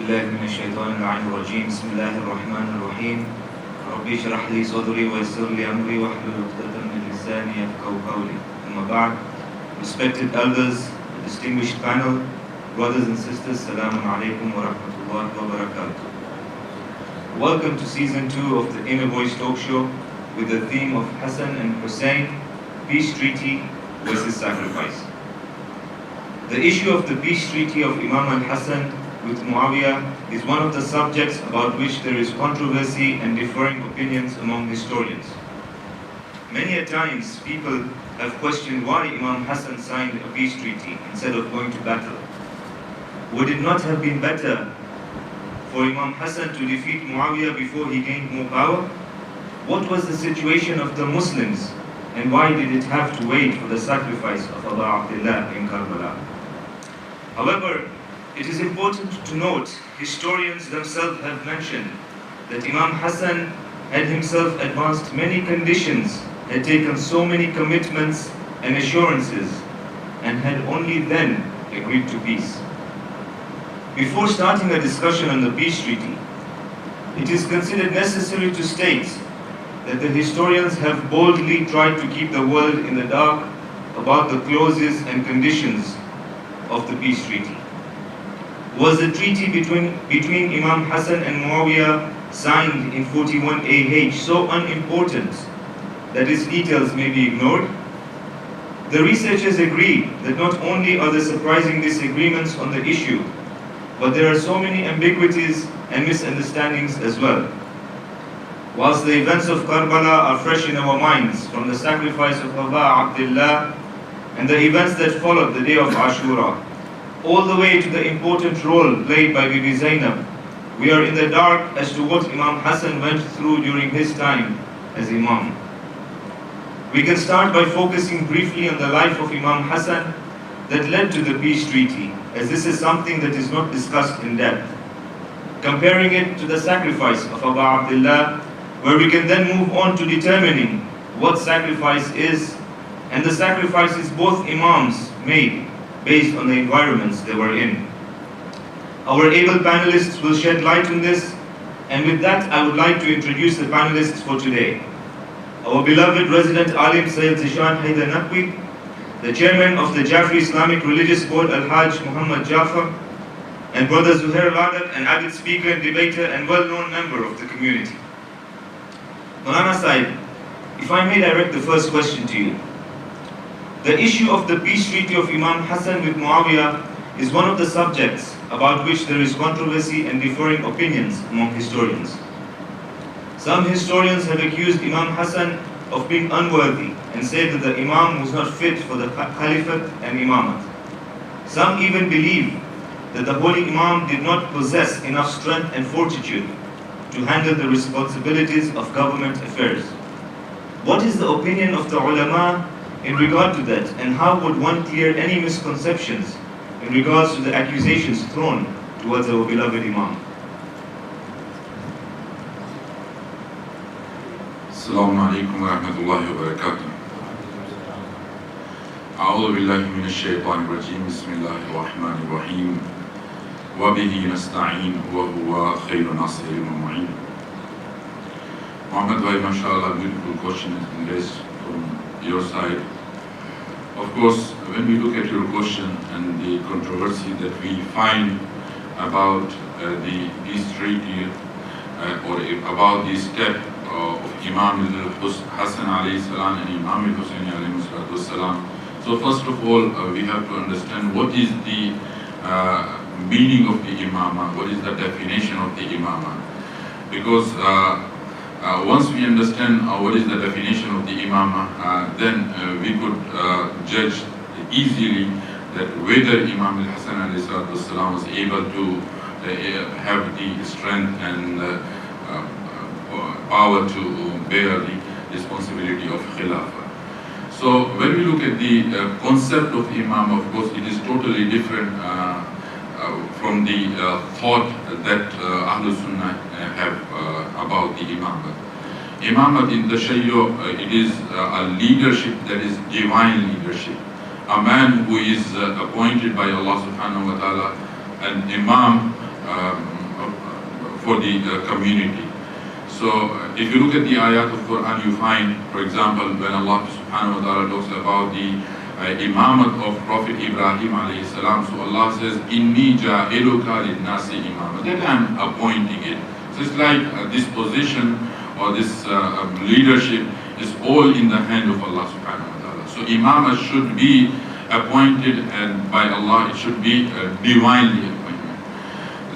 بالله من الشيطان اللعين الرجيم بسم الله الرحمن الرحيم ربي اشرح لي صدري ويسر لي أمري واحلل عقدة من لساني يفقهوا قولي. أما بعد, respected elders, the distinguished panel, brothers and sisters, Assalamu alaikum wa rahmatullahi wa barakatuh. Welcome to season 2 of the Inner Voice talk show with the theme of Hassan and Hussein, peace treaty versus sacrifice. The issue of the peace treaty of Imam al-Hassan with Muawiyah is one of the subjects about which there is controversy and differing opinions among historians. Many a times people have questioned why Imam Hassan signed a peace treaty instead of going to battle. Would it not have been better for Imam Hassan to defeat Muawiyah before he gained more power? What was the situation of the Muslims, and why did it have to wait for the sacrifice of Abu Abdullah in Karbala? However, it is important to note, historians themselves have mentioned that Imam Hassan had himself advanced many conditions, had taken so many commitments and assurances, and had only then agreed to peace. Before starting a discussion on the peace treaty, it is considered necessary to state that the historians have boldly tried to keep the world in the dark about the clauses and conditions of the peace treaty. Was the treaty between Imam Hassan and Muawiyah signed in 41 AH so unimportant that its details may be ignored? The researchers agree that not only are there surprising disagreements on the issue, but there are so many ambiguities and misunderstandings as well. Whilst the events of Karbala are fresh in our minds from the sacrifice of Abu Abdullah and the events that followed the day of Ashura, all the way to the important role played by Bibi Zainab, we are in the dark as to what Imam Hassan went through during his time as Imam. We can start by focusing briefly on the life of Imam Hassan that led to the peace treaty, as this is something that is not discussed in depth. Comparing it to the sacrifice of Abu Abdullah, where we can then move on to determining what sacrifice is, and the sacrifices both Imams made based on the environments they were in. Our able panelists will shed light on this, and with that I would like to introduce the panelists for today. Our beloved resident Alim Sayyid Zishan Haidar Naqvi, the chairman of the Jafri Islamic Religious Board Al-Hajj Muhammad Jafar, and Brother Zuhair Ladat, an avid speaker and debater and well-known member of the community. Maulana Sahib, if I may direct the first question to you. The issue of the peace treaty of Imam Hassan with Muawiyah is one of the subjects about which there is controversy and differing opinions among historians. Some historians have accused Imam Hassan of being unworthy and said that the Imam was not fit for the Caliphate and Imamat. Some even believe that the Holy Imam did not possess enough strength and fortitude to handle the responsibilities of government affairs. What is the opinion of the ulama in regard to that, and how would one clear any misconceptions in regards to the accusations thrown towards our beloved Imam? Assalamu alaikum wa rahmatullahi wa barakatuh. A'udhu billahi minash shaitanir rajim. Bismillahir rahmanir rahim. Wa bihi nasta'in wa huwa khayrun nasirin wa mu'in. Muhammad bhai, mashallah, beautiful question has been raised from your side. Of course, when we look at your question and the controversy that we find about the peace treaty or about the step of Imam Hassan alayhi salam and Imam Hussein alayhi salam. So first of all, we have to understand what is the meaning of the imamah, what is the definition of the imamah. Because once we understand what is the definition of the imamah, then we could judge easily that whether Imam al-Hassan ﷺ was able to have the strength and power to bear the responsibility of Khilafah. So when we look at the concept of imam, of course, it is totally different from the thought that Ahlul Sunnah have about the imamat. Imamat in the Shayyo, it is a leadership that is divine leadership. A man who is appointed by Allah subhanahu wa ta'ala, an imam for the community. So if you look at the ayat of Quran, you find, for example, when Allah subhanahu wa ta'ala talks about the imamat of Prophet Ibrahim alayhi salam, so Allah says, Inni ja'iluka lin-nasi imama, that I'm appointing it. So it's like this position or this leadership is all in the hand of Allah subhanahu wa ta'ala. So imama should be appointed and by Allah, it should be divinely appointed.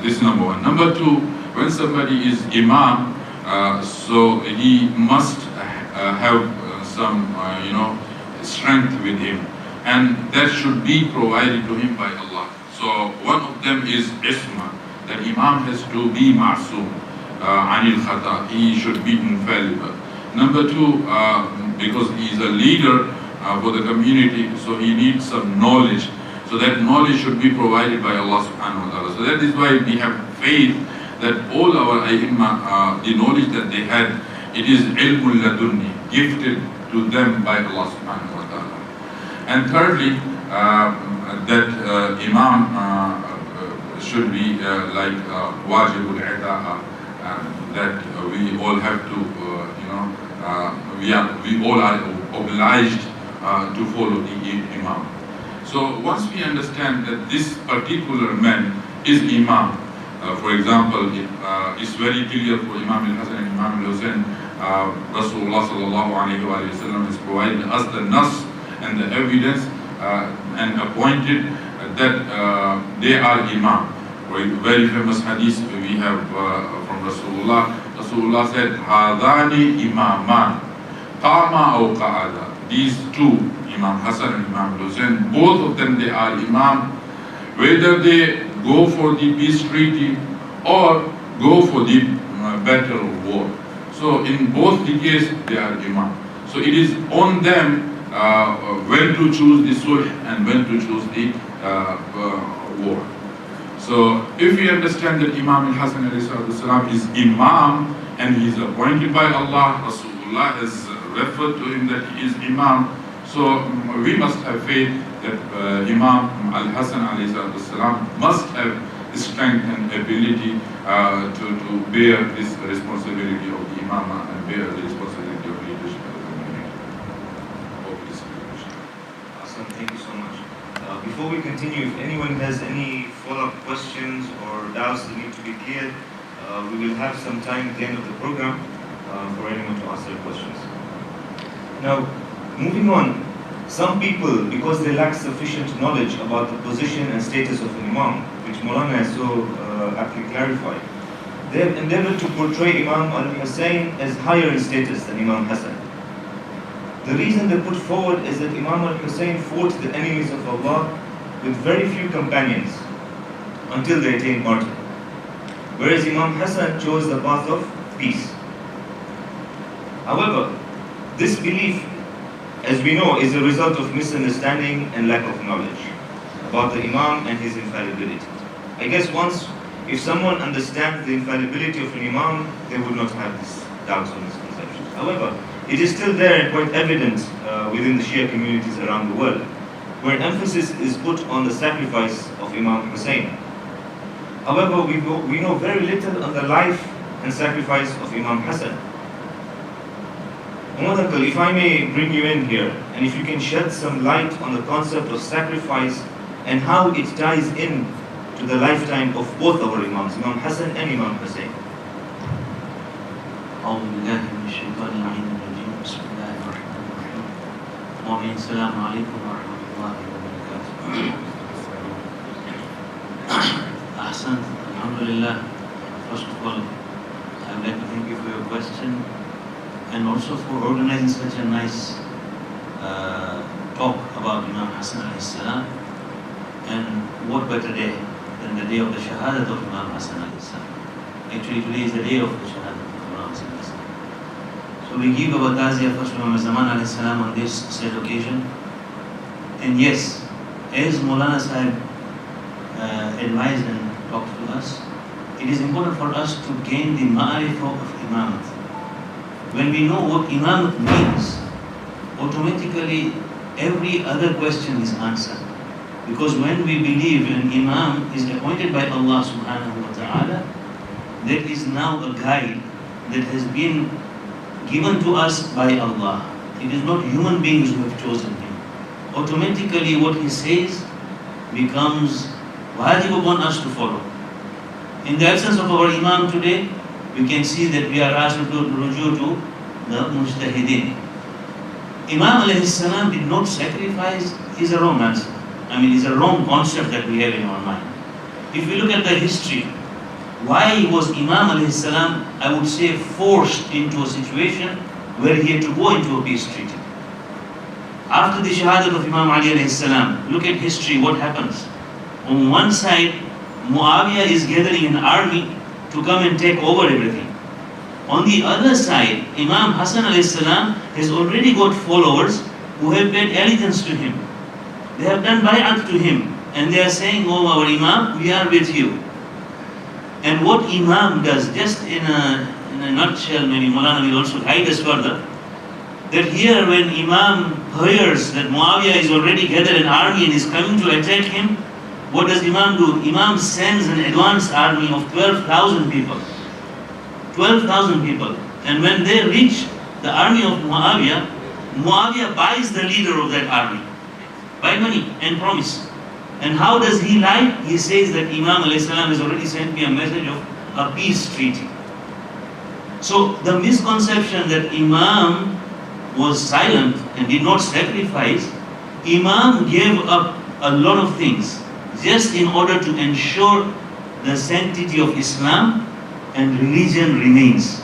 This is number one. Number two, when somebody is imam, so he must have some, strength with him, and that should be provided to him by Allah. So one of them is isma, that imam has to be ma'soom, anil khata, he should be infallible. Number two, because he is a leader for the community, so he needs some knowledge. So that knowledge should be provided by Allah subhanahu wa ta'ala. So that is why we have faith that all our aimma, the knowledge that they had, it is ilmul ladunni, gifted to them by Allah subhanahu wa ta'ala. And thirdly, that imam should be like wajibul ita'a, that we all have to, we all are obliged to follow the imam. So once we understand that this particular man is imam, for example, it's very clear for Imam al-Hassan and Imam al-Husayn, Rasulullah sallallahu alayhi wa sallam has provided us the nas and the evidence and appointed that they are imam. Very famous hadith we have from Rasulullah. Rasulullah said, Hadani imaman, qama aw qa'ada. These two, Imam Hassan and Imam Husayn, both of them, they are imam, whether they go for the peace treaty or go for the battle or war. So in both the case, they are imam. So it is on them when to choose the sulh and when to choose the war. So if we understand that Imam al-Hassan is imam and he is appointed by Allah, Rasulullah has referred to him that he is imam, so we must have faith that Imam al-Hassan must have the strength and ability to bear this responsibility of the imam and bear the responsibility of leadership of the community. Awesome, thank you so much. Before we continue, if anyone has any follow-up questions or doubts that need to be cleared, we will have some time at the end of the program for anyone to ask their questions. Now, moving on, some people, because they lack sufficient knowledge about the position and status of an imam, which Maulana has so aptly clarified, they have endeavored to portray Imam al-Husayn as higher in status than Imam Hassan. The reason they put forward is that Imam al-Husayn fought the enemies of Allah with very few companions until they attained martyrdom, whereas Imam Hassan chose the path of peace. However, this belief, as we know, is a result of misunderstanding and lack of knowledge about the Imam and his infallibility. I guess if someone understands the infallibility of an Imam, they would not have these doubts or misconceptions. However, it is still there and quite evident within the Shia communities around the world, where emphasis is put on the sacrifice of Imam Hussein. However, we know very little on the life and sacrifice of Imam Hassan. Uncle, if I may bring you in here, and if you can shed some light on the concept of sacrifice and how it ties in to the lifetime of both our Imams, Imam Hassan and Imam Hussein. Assalamu alaikum wa rahmatullahi wa barakatuh. Ahsan, alhamdulillah. First of all, I would like to thank you for your question and also for organizing such a nice talk about Imam Hassan alayhi salam. And what better day than the day of the Shahadat of Imam Hassan alayhi salam. Actually, today is the day of the Shahadat of Imam Hassan alayhi salam. So we give our taziyah first to Imam Zaman alayhi salam on this said occasion. And yes, as Maulana Sahib advised and talked to us, it is important for us to gain the ma'arifah of Imamat. When we know what Imamat means, automatically every other question is answered. Because when we believe an Imam is appointed by Allah subhanahu wa ta'ala, there is now a guide that has been given to us by Allah. It is not human beings who have chosen him. Automatically what he says becomes wajib upon us to follow. In the absence of our Imam today, we can see that we are asked to ruju to the mujtahideen. Imam alayhi salam did not sacrifice is a wrong answer. It's a wrong concept that we have in our mind. If we look at the history, why was Imam alayhi salam, I would say, forced into a situation where he had to go into a peace treaty? After the shahadat of Imam Ali alayhi salam, look at history, what happens? On one side, Muawiyah is gathering an army to come and take over everything. On the other side, Imam Hassan alayhi salam has already got followers who have paid allegiance to him. They have done bay'at to him and they are saying, oh our Imam, we are with you. And what Imam does, just in a nutshell, maybe Maulana will also guide us further, that here when Imam hears that Muawiyah is already gathered an army and is coming to attack him, what does Imam do? Imam sends an advance army of 12,000 people. 12,000 people. And when they reach the army of Muawiyah, Muawiyah buys the leader of that army by money and promise. And how does he lie? He says that Imam alayhi salam has already sent me a message of a peace treaty. So the misconception that Imam was silent and did not sacrifice, Imam gave up a lot of things just in order to ensure the sanctity of Islam and religion remains.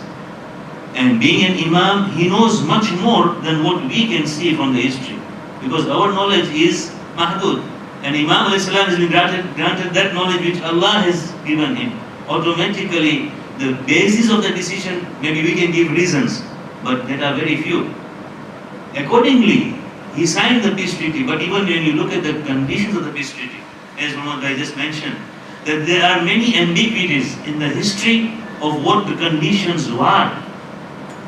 And being an Imam, he knows much more than what we can see from the history, because our knowledge is mahdud. And Imam alayhi salam has been granted that knowledge which Allah has given him. Automatically, the basis of the decision, maybe we can give reasons, but that are very few. Accordingly, he signed the peace treaty, but even when you look at the conditions of the peace treaty, as Muhammad Bhai just mentioned, that there are many ambiguities in the history of what the conditions were.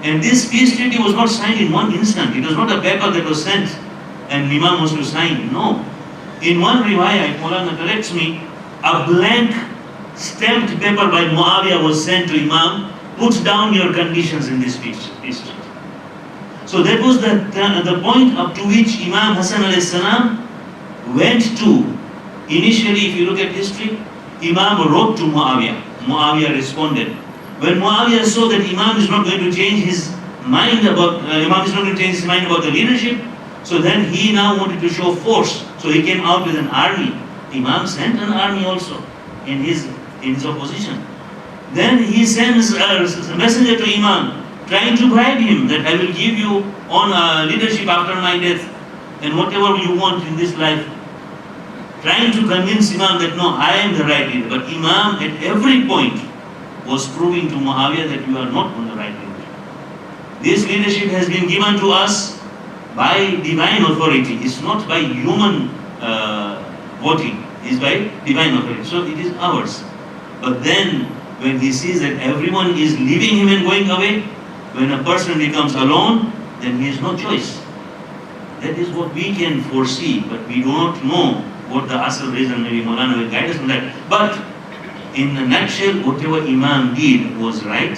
And this peace treaty was not signed in one instant. It was not a paper that was sent and Imam was to sign. No. In one riwayah, if Maulana corrects me, a blank stamped paper by Muawiyah was sent to Imam, put down your conditions in this peace treaty. So that was the point up to which Imam Hassan alayhi salam went to. Initially, if you look at history, Imam wrote to Muawiyah. Muawiyah responded. When Muawiyah saw that Imam is not going to change his mind about the leadership, so then he now wanted to show force. So he came out with an army. Imam sent an army also in his opposition. Then he sends a messenger to Imam, trying to bribe him that I will give you on leadership after my death and whatever you want in this life. Trying to convince Imam that no, I am the right leader. But Imam at every point was proving to Muawiyah that you are not on the right leadership. This leadership has been given to us by divine authority. It's not by human voting. It's by divine authority. So it is ours. But then when he sees that everyone is leaving him and going away, when a person becomes alone, then he has no choice. That is what we can foresee, but we do not know what the asal reason. Maybe Maulana will guide us on that. But in a nutshell, whatever Imam did was right.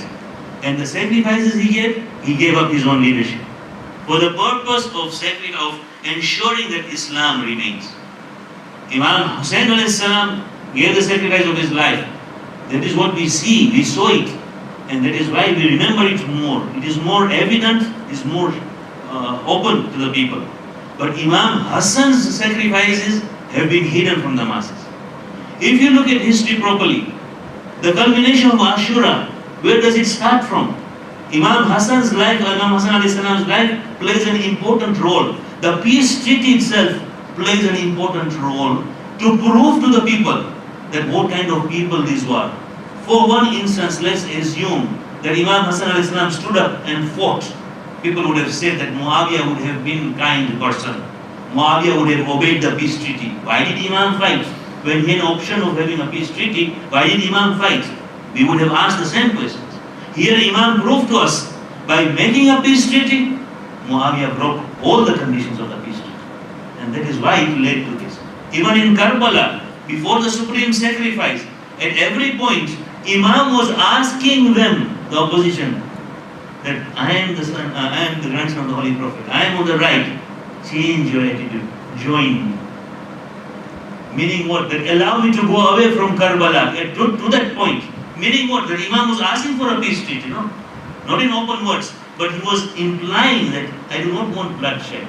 And the sacrifices he gave up his own leadership for the purpose of ensuring that Islam remains. Imam Hussain alayhi salam gave the sacrifice of his life. That is what we see, we saw it. And that is why we remember it more. It is more evident, it is more open to the people. But Imam Hassan's sacrifices have been hidden from the masses. If you look at history properly, the culmination of Ashura, where does it start from? Imam Hassan's life, Imam Hassan alayhi salam's life plays an important role. The peace treaty itself plays an important role to prove to the people that what kind of people these were. For one instance, let's assume that Imam Hassan alayhi salam stood up and fought. People would have said that Muawiyah would have been a kind person. Muawiyah would have obeyed the peace treaty. Why did Imam fight? When he had an option of having a peace treaty, why did Imam fight? We would have asked the same questions. Here Imam proved to us, by making a peace treaty, Muawiyah broke all the conditions of the peace treaty. And that is why it led to this. Even in Karbala, before the supreme sacrifice, at every point, Imam was asking them, the opposition, that I am the son, I am the grandson of the Holy Prophet. I am on the right. Change your attitude. Join me. Meaning what? That allow me to go away from Karbala. To that point. Meaning what? That Imam was asking for a peace treaty, not in open words, but he was implying that I do not want bloodshed.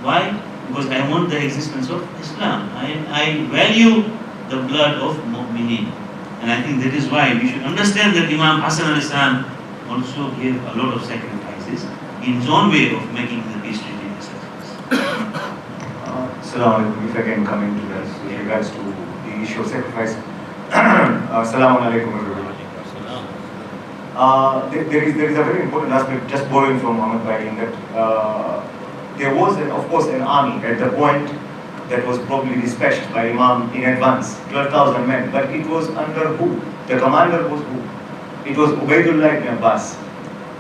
Why? Because I want the existence of Islam. I value the blood of mu'mineen. And I think that is why we should understand that Imam Hassan al-Islam also gave a lot of sacrifices in his own way of making the peace treaty a success. Assalamu alaikum. If I can come into this with regards to the issue of sacrifice. Assalamu alaikum everyone. There is a very important aspect, just borrowing from Muhammad Bhai, in that there was, of course, an army at the point that was probably dispatched by Imam in advance, 12,000 men. But it was under who? The commander was who? It was Ubaidullah ibn Abbas.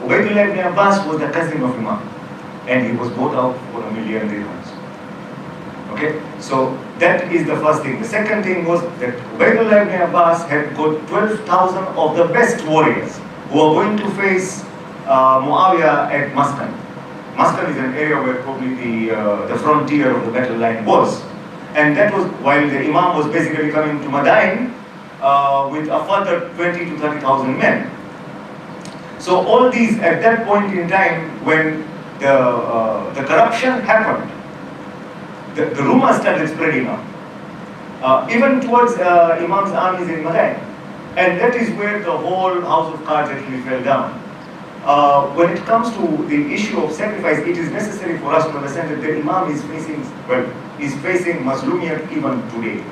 Ubaidullah ibn Abbas was the cousin of Imam, and he was bought out for $1 million dirhams. Okay, so that is the first thing. The second thing was that Ubaidullah ibn Abbas had got 12,000 of the best warriors who are going to face Muawiyah at Muscat. Muscat is an area where probably the frontier of the battle line was. And that was while the Imam was basically coming to Madain with a further 20 to 30,000 men. So all these, at that point in time, when the corruption happened, the rumors started spreading out. Even towards Imam's armies in Madain. And that is where the whole house of cards actually fell down. When it comes to the issue of sacrifice, it is necessary for us to understand that the Imam is facing Mazlumiyat even today.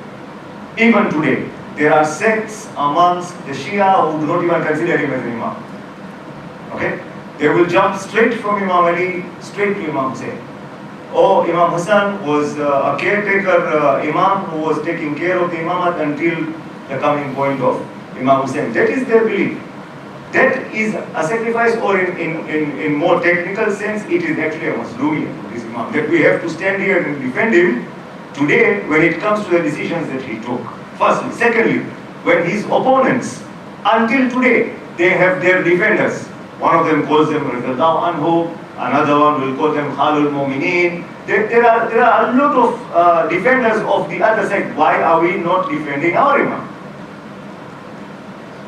Even today, there are sects amongst the Shia who do not even consider him as an Imam. Okay? They will jump straight from Imam Ali, straight to Imam Hussain. Oh, Imam Hassan was a caretaker Imam who was taking care of the Imamat until the coming point of Imam Hussain. That is their belief. That is a sacrifice, or in more technical sense, it is actually a Mazlumiyat, this Imam. That we have to stand here and defend him today when it comes to the decisions that he took. Firstly. Secondly, when his opponents, until today, they have their defenders. One of them calls them Radallahu Anhu, another one will call them Khalul Mu'mineen. There are a lot of defenders of the other sect. Why are we not defending our Imam?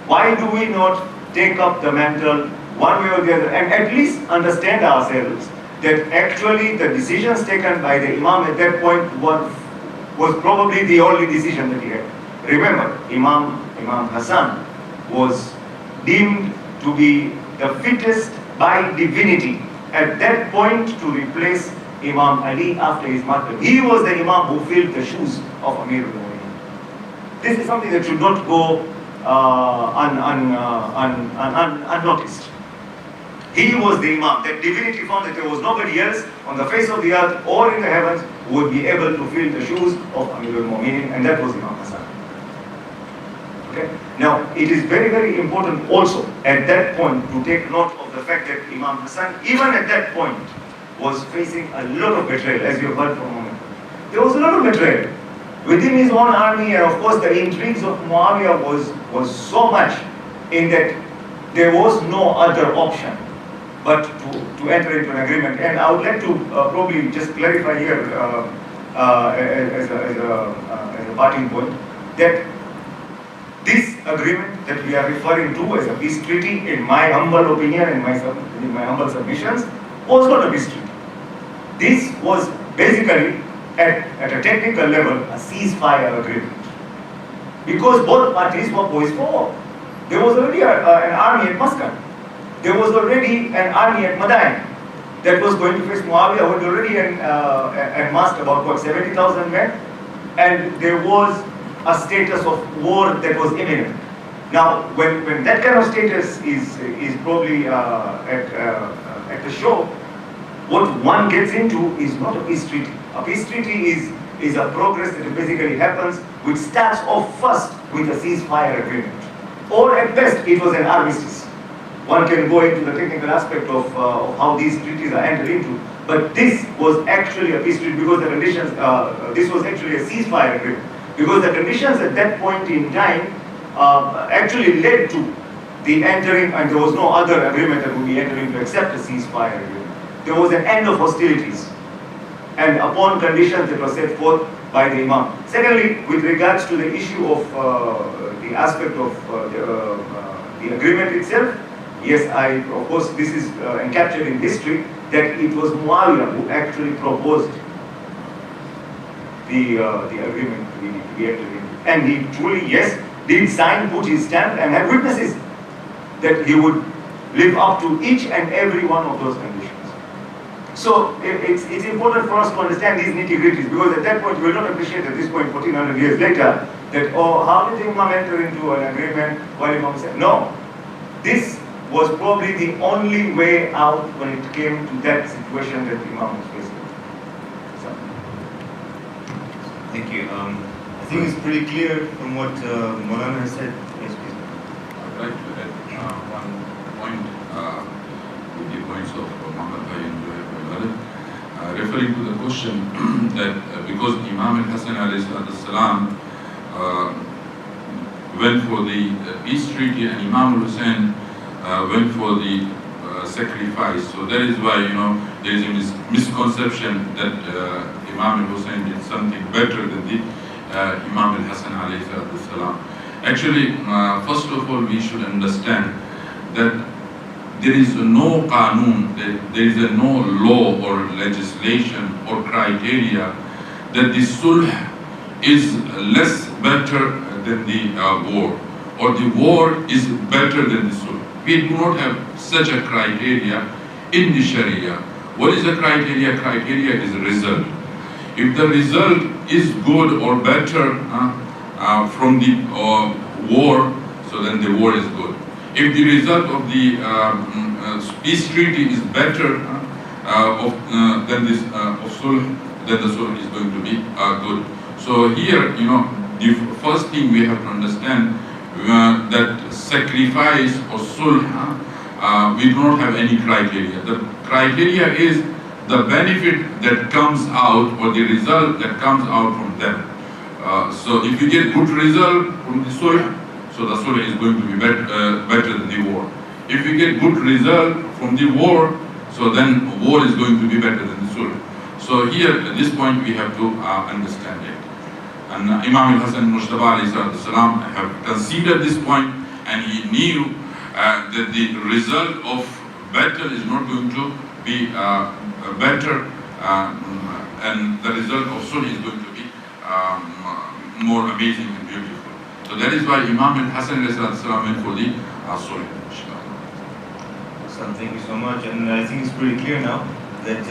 Why do we not take up the mantle one way or the other and at least understand ourselves that actually the decisions taken by the Imam at that point was probably the only decision that he had. Remember, Imam Hassan was deemed to be the fittest by divinity at that point to replace Imam Ali after his martyrdom. He was the Imam who filled the shoes of Amir al-Mu'mineen. This is something that should not go unnoticed. He was the Imam. That divinity found that there was nobody else on the face of the earth or in the heavens who would be able to fill the shoes of Amir al-Mu'mineen, and that was Imam Hassan. Okay? Now, it is very, very important also at that point to take note of the fact that Imam Hassan, even at that point, was facing a lot of betrayal, as you have heard from a moment. There was a lot of betrayal within his own army, and of course the intrigues of Muawiyah was so much in that there was no other option but to enter into an agreement. And I would like to probably just clarify here as a parting point that this agreement that we are referring to as a peace treaty, in my humble opinion and in my humble submissions, was not a peace treaty. This was basically at a technical level a ceasefire agreement, because both parties were poised for war. There was already an army at Muscat. There was already an army at Madain that was going to face Muawiyah, who had already amassed about 70,000 men, and there was a status of war that was imminent. Now, when that kind of status is probably at the show, what one gets into is not a peace treaty. A peace treaty is a progress that basically happens, which starts off first with a ceasefire agreement. Or at best, it was an armistice. One can go into the technical aspect of how these treaties are entered into, but this was actually a peace treaty because the conditions, this was actually a ceasefire agreement. Because the conditions at that point in time actually led to the entering, and there was no other agreement that would be entering to accept a ceasefire agreement. There was an end of hostilities, and upon conditions that were set forth by the Imam. Secondly, with regards to the issue of the aspect of the agreement itself, yes, of course, this is encaptured in history, that it was Muawiyah who actually proposed the agreement to be entered into. And he truly, yes, did sign, put his stamp, and had witnesses that he would live up to each and every one of those conditions. So it's important for us to understand these nitty-gritties, because at that point we will not appreciate at this point, 1400 years later, that, oh, how did the Imam enter into an agreement while Imam said, no. This was probably the only way out when it came to that situation that the Imam was facing. So. Thank you. I think it's pretty clear from what Maulana has said. Yes, please. I'd like to add one point with the points of Muhammad Bhai and referring to the question that because Imam al-Hassan alayhi salam went for the peace treaty and Imam al-Hussein went for the sacrifice. So that is why, there is a misconception that Imam al-Hussein did something better than the Imam al-Hassan alayhi salam. Actually, first of all, we should understand that there is no qanun, there is no law or legislation or criteria that the sulh is less better than the war, or the war is better than the sulh. We do not have such a criteria in the Sharia. What is the criteria? Criteria is result. If the result is good or better from the war, so then the war is good. If the result of the peace treaty is better than this of sulh, then the sulh is going to be good. So here, the first thing we have to understand that sacrifice or sulh, we do not have any criteria. The criteria is the benefit that comes out, or the result that comes out from them. So if you get good result from the sulh, so the sulh is going to be better than the war. If you get good result from the war, so then war is going to be better than the sulh. So here, at this point, we have to understand it. And Imam al-Hassan Mujtaba alayhi salam have considered this point, and he knew that the result of battle is not going to be better, and the result of sulh is going to be more amazing and beautiful. So that is why Imam al-Hassan went for the sulh. Thank you so much. And I think it's pretty clear now that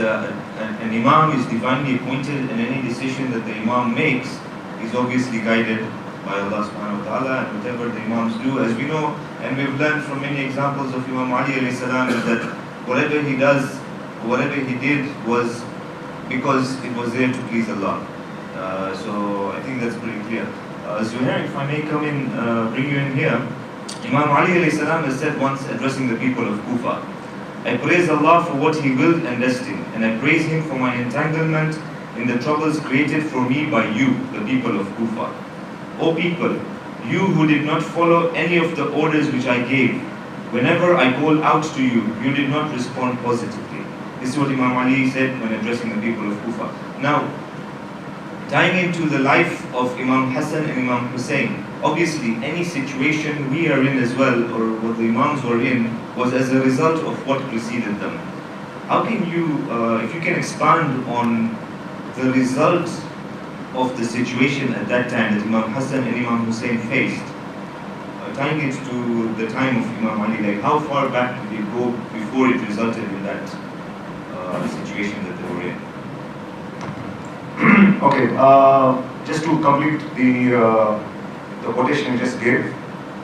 an Imam is divinely appointed, and any decision that the Imam makes is obviously guided by Allah subhanahu wa ta'ala, and whatever the Imams do, as we know, and we've learned from many examples of Imam Ali alayhi salam, is that whatever he does, whatever he did was because it was there to please Allah. So I think that's pretty clear. Zuhair, if I may come in, bring you in here. Imam Ali alayhi salam has said once, addressing the people of Kufa, I praise Allah for what He willed and destined, and I praise Him for my entanglement in the troubles created for me by you, the people of Kufa. O people, you who did not follow any of the orders which I gave, whenever I called out to you, you did not respond positively. This is what Imam Ali said when addressing the people of Kufa. Now, tying into the life of Imam Hassan and Imam Hussein, obviously any situation we are in as well, or what the Imams were in, was as a result of what preceded them. How can you, if you can expand on the result of the situation at that time that Imam Hassan and Imam Hussein faced, tying it to the time of Imam Ali, like how far back did it go before it resulted in that situation that they were in? Okay, just to complete the quotation you just gave,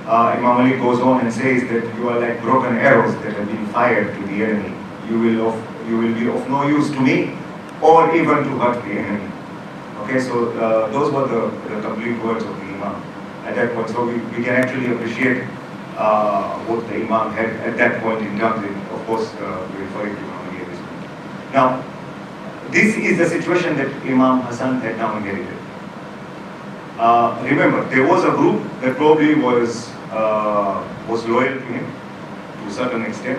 Imam Ali goes on and says that you are like broken arrows that have been fired to the enemy. You will be of no use to me, or even to hurt the enemy. Okay, so those were the complete words of the Imam at that point. So we can actually appreciate what the Imam had at that point in terms of course, we're referring to Imam Ali at this point. Now, this is the situation that Imam Hassan had now inherited. Remember, there was a group that probably was loyal to him to a certain extent,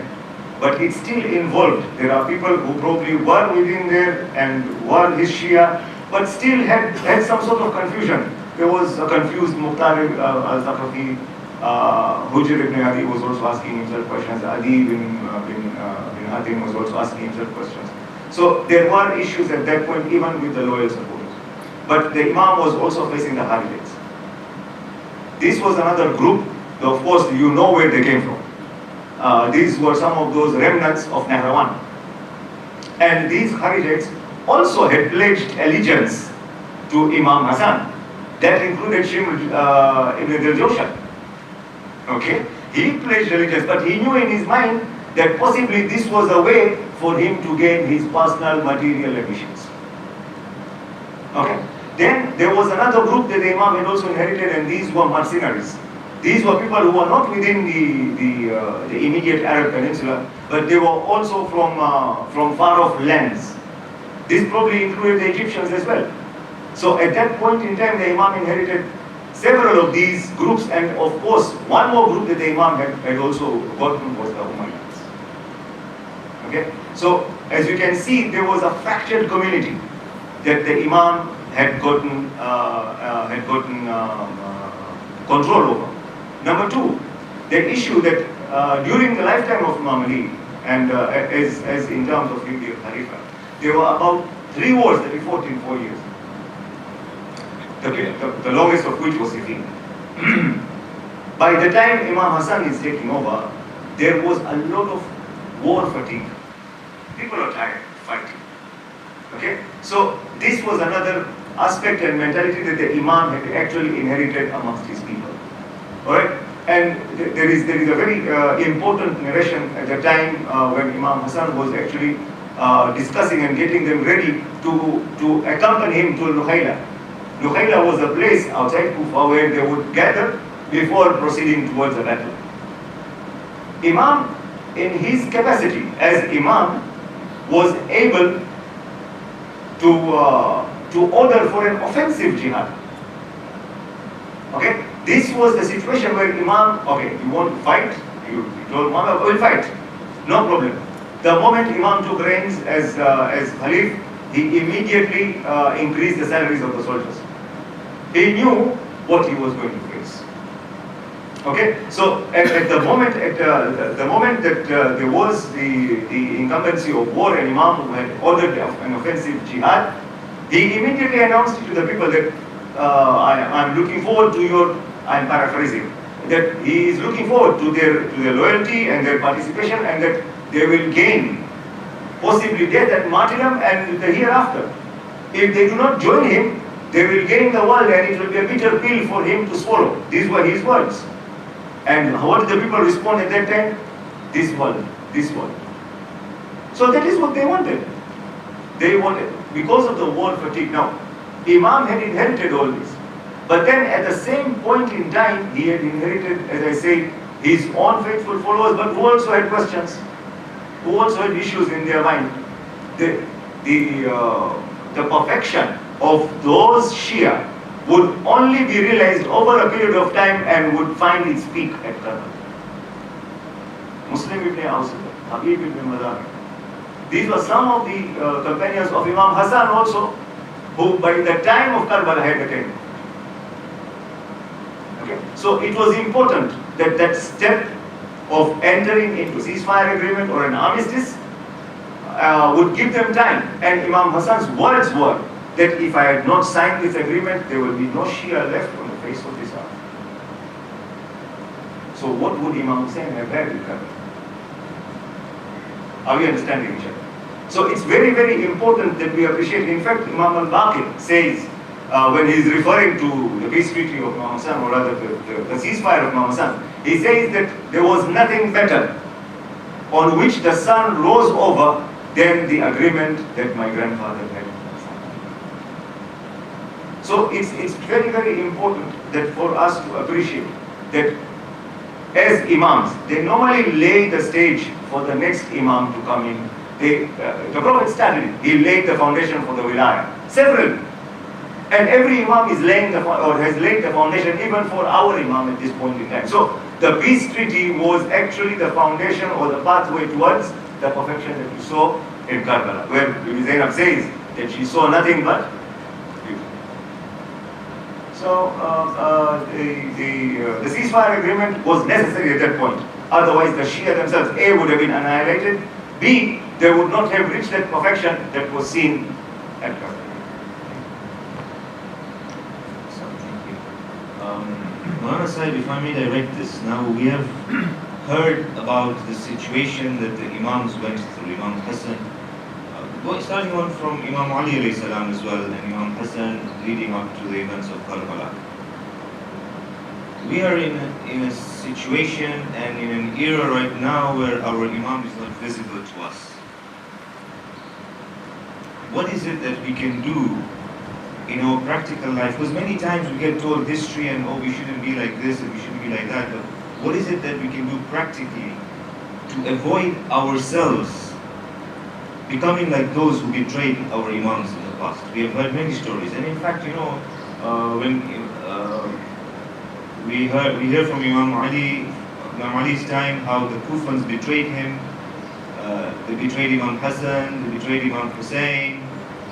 but it still involved. There are people who probably were within there and were his Shia, but still had some sort of confusion. There was a confused Mukhtar al-Thaqafi, Hujr ibn Adi was also asking himself questions, Adi bin Hatim was also asking himself questions. So there were issues at that point even with the loyal supporters. But the Imam was also facing the Harijites. This was another group, of course you know where they came from. These were some of those remnants of Nahrawan. And these Harijites also had pledged allegiance to Imam Hassan. That included Shimr ibn Diljoshan. Okay? He pledged allegiance, but he knew in his mind that possibly this was a way for him to gain his personal material ambitions. Okay? Then there was another group that the Imam had also inherited, and these were mercenaries. These were people who were not within the immediate Arab Peninsula, but they were also from far-off lands. This probably included the Egyptians as well. So at that point in time, the Imam inherited several of these groups, and of course, one more group that the Imam had also gotten was the Umayyads. Okay? So as you can see, there was a fractured community that the Imam had gotten control over. Number two, the issue that during the lifetime of Imam Ali, and as in terms of the Khalifa, there were about 3 wars that he fought in 4 years. The longest of which was Siffin. By the time Imam Hassan is taking over, there was a lot of war fatigue. People are tired fighting. Okay? So this was another aspect and mentality that the Imam had actually inherited amongst his people. Alright? And there is a very important narration at the time when Imam Hassan was actually discussing and getting them ready to accompany him to Luhaila. Luhaila was a place outside Kufa where they would gather before proceeding towards the battle. Imam, in his capacity as Imam, was able to order for an offensive jihad. Okay? This was the situation where Imam, okay, you want to fight? You told Muhammad, we'll fight. No problem. The moment Imam took reins as Khalif, he immediately increased the salaries of the soldiers. He knew what he was going to face. Okay, so at the moment that there was the incumbency of war, and Imam who had ordered an offensive jihad, he immediately announced to the people that I'm looking forward to your, I'm paraphrasing, that he is looking forward to their loyalty and their participation, and that they will gain possibly death and martyrdom and the hereafter. If they do not join him, they will gain the world, and it will be a bitter pill for him to swallow. These were his words. And what did the people respond at that time? This world, this world. So that is what they wanted. They wanted, because of the war fatigue. Now, Imam had inherited all this. But then at the same point in time, he had inherited, as I said, his own faithful followers, but who also had questions, who also had issues in their mind. The perfection of those Shia would only be realized over a period of time and would find its peak at Karbala. Muslim ibn Awsad, Habib ibn Madar. These were some of the companions of Imam Hassan also, who by the time of Karbala had attained. Okay. So it was important that that step of entering into ceasefire agreement or an armistice would give them time. And Imam Hassan's words were that if I had not signed this agreement, there will be no Shia left on the face of this earth. So what would Imam Hussain have had in Karbala? Are we understanding each other? So it's very, very important that we appreciate. In fact, Imam al-Baqir says, when he is referring to the peace treaty of Imam Hassan, or rather the ceasefire of Imam Hassan, he says that there was nothing better on which the sun rose over than the agreement that my grandfather had. So it's very, very important that for us to appreciate that as imams, they normally lay the stage for the next imam to come in. The Prophet started it. He laid the foundation for the wilayah. Several. And every Imam is laying or has laid the foundation even for our Imam at this point in time. So the peace treaty was actually the foundation or the pathway towards the perfection that we saw in Karbala, where Zainab says that she saw nothing but beauty. So the ceasefire agreement was necessary at that point. Otherwise, the Shia themselves, A, would have been annihilated, B, they would not have reached that perfection that was seen at Karbala. Maulana Sahib, if I may direct this, now we have heard about the situation that the Imams went through, Imam Hassan, starting on from Imam Ali alayhi salam as well, and Imam Hassan leading up to the events of Karbala. We are in a situation and in an era right now where our Imam is not visible to us. What is it that we can do in our practical life? Because many times we get told history and we shouldn't be like this and we shouldn't be like that, but what is it that we can do practically to avoid ourselves becoming like those who betrayed our Imams in the past? We have heard many stories, and in fact, when we hear from Imam Ali's time how the Kufans betrayed him, they betrayed Imam Hassan, they betrayed Imam Hussein.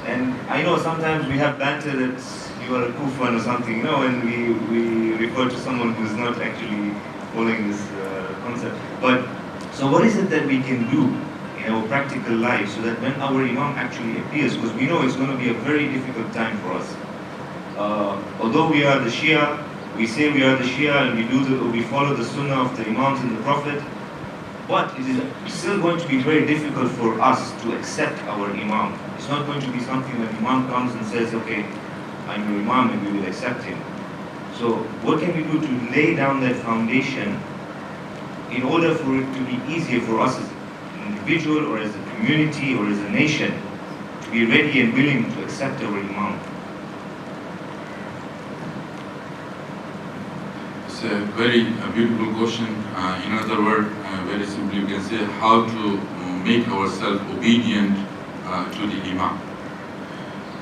And I know sometimes we have banter that you are a Kufan or something, and we refer to someone who is not actually following this concept. But so what is it that we can do in our practical life so that when our Imam actually appears, because we know it's going to be a very difficult time for us. Although we are the Shia, we say we are the Shia and we follow the Sunnah of the Imams and the Prophet, but it is still going to be very difficult for us to accept our Imam. It's not going to be something that Imam comes and says, okay, I'm your Imam and we will accept him. So what can we do to lay down that foundation in order for it to be easier for us as an individual or as a community or as a nation to be ready and willing to accept our Imam? It's a very beautiful question. In other words, very simply we can say how to make ourselves obedient to the Imam.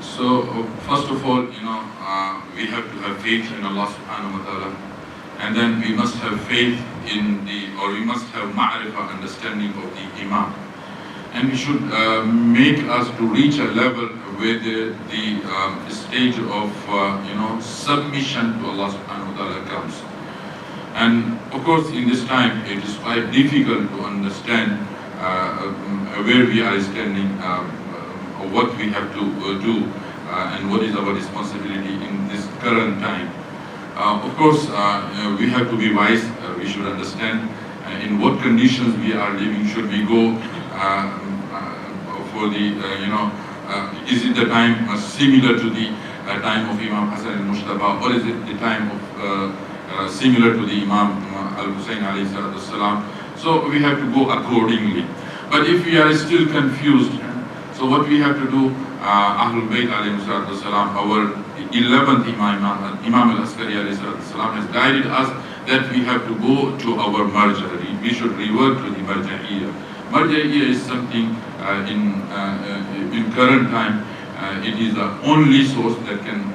So first of all, we have to have faith in Allah subhanahu wa ta'ala, and then we must have faith in we must have ma'rifah, understanding of the Imam. And we should make us to reach a level where the stage of submission to Allah subhanahu wa ta'ala comes. And of course in this time it is quite difficult to understand where we are standing, what we have to do, and what is our responsibility in this current time. Of course, we have to be wise. We should understand in what conditions we are living. Should we go for the, is it the time similar to the time of Imam Hassan al-Mushtaba, or is it the time of similar to the Imam al-Husayn alayhi salatu salam? So we have to go accordingly. But if we are still confused, so what we have to do, Ahlul Bayt alayhi salatu salam, our 11th Imam al-Askari alayhi salatu salam has guided us that we have to go to our marja. We should revert to the marja'iyya. Marja'iyya is something in current time, it is the only source that can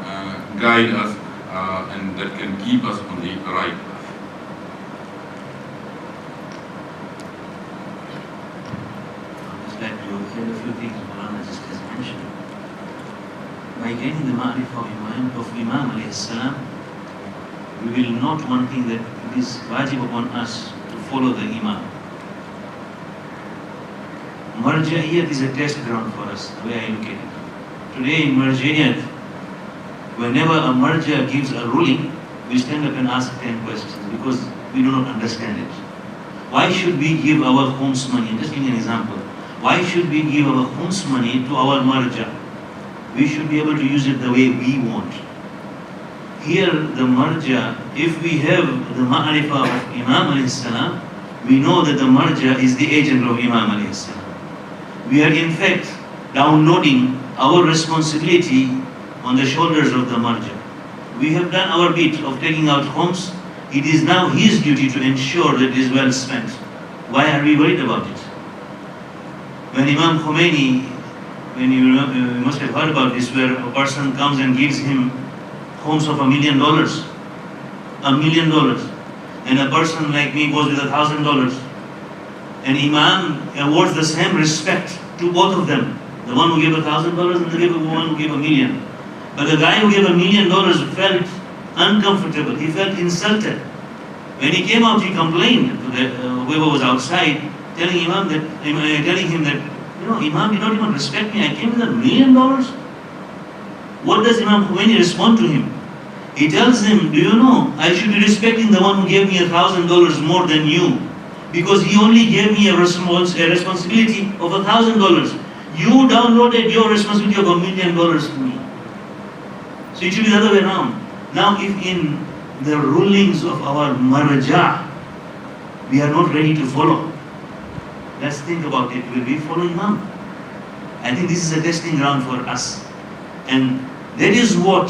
guide us and that can keep us on the right path. I'd like to add a few things Maulana just has mentioned. By gaining the ma'rifah of Imam alayhi salam, we will note one thing, that it is wajib upon us to follow the Imam. Marja'iyat is a test ground for us, the way I look at it. Today in Marja'iyat, whenever a marja gives a ruling, we stand up and ask 10 questions because we do not understand it. Why should we give our home's money? I'm just giving an example. Why should we give our home's money to our marja? We should be able to use it the way we want. Here, the marja, if we have the ma'rifah of Imam alayhi salam, we know that the marja is the agent of Imam alayhi salam. We are in fact downloading our responsibility on the shoulders of the marja. We have done our bit of taking out homes. It is now his duty to ensure that it is well spent. Why are we worried about it? When Imam Khomeini when you must have heard about this, where a person comes and gives him homes of $1 million, $1 million, and a person like me goes with $1,000, and Imam awards the same respect to both of them, the one who gave $1,000 and the one who gave $1 million. But the guy who gave $1 million felt uncomfortable, he felt insulted. When he came out, he complained to whoever was outside, telling him that, Imam, you don't even respect me. I came with $1 million. What does Imam Khomeini respond to him? He tells him, do you know, I should be respecting the one who gave me $1,000 more than you, because he only gave me a responsibility of $1,000. You downloaded your responsibility of $1 million to me. So it should be the other way around. Now, if in the rulings of our marja we are not ready to follow, let's think about it. Will we follow Imam? I think this is a testing ground for us. And that is what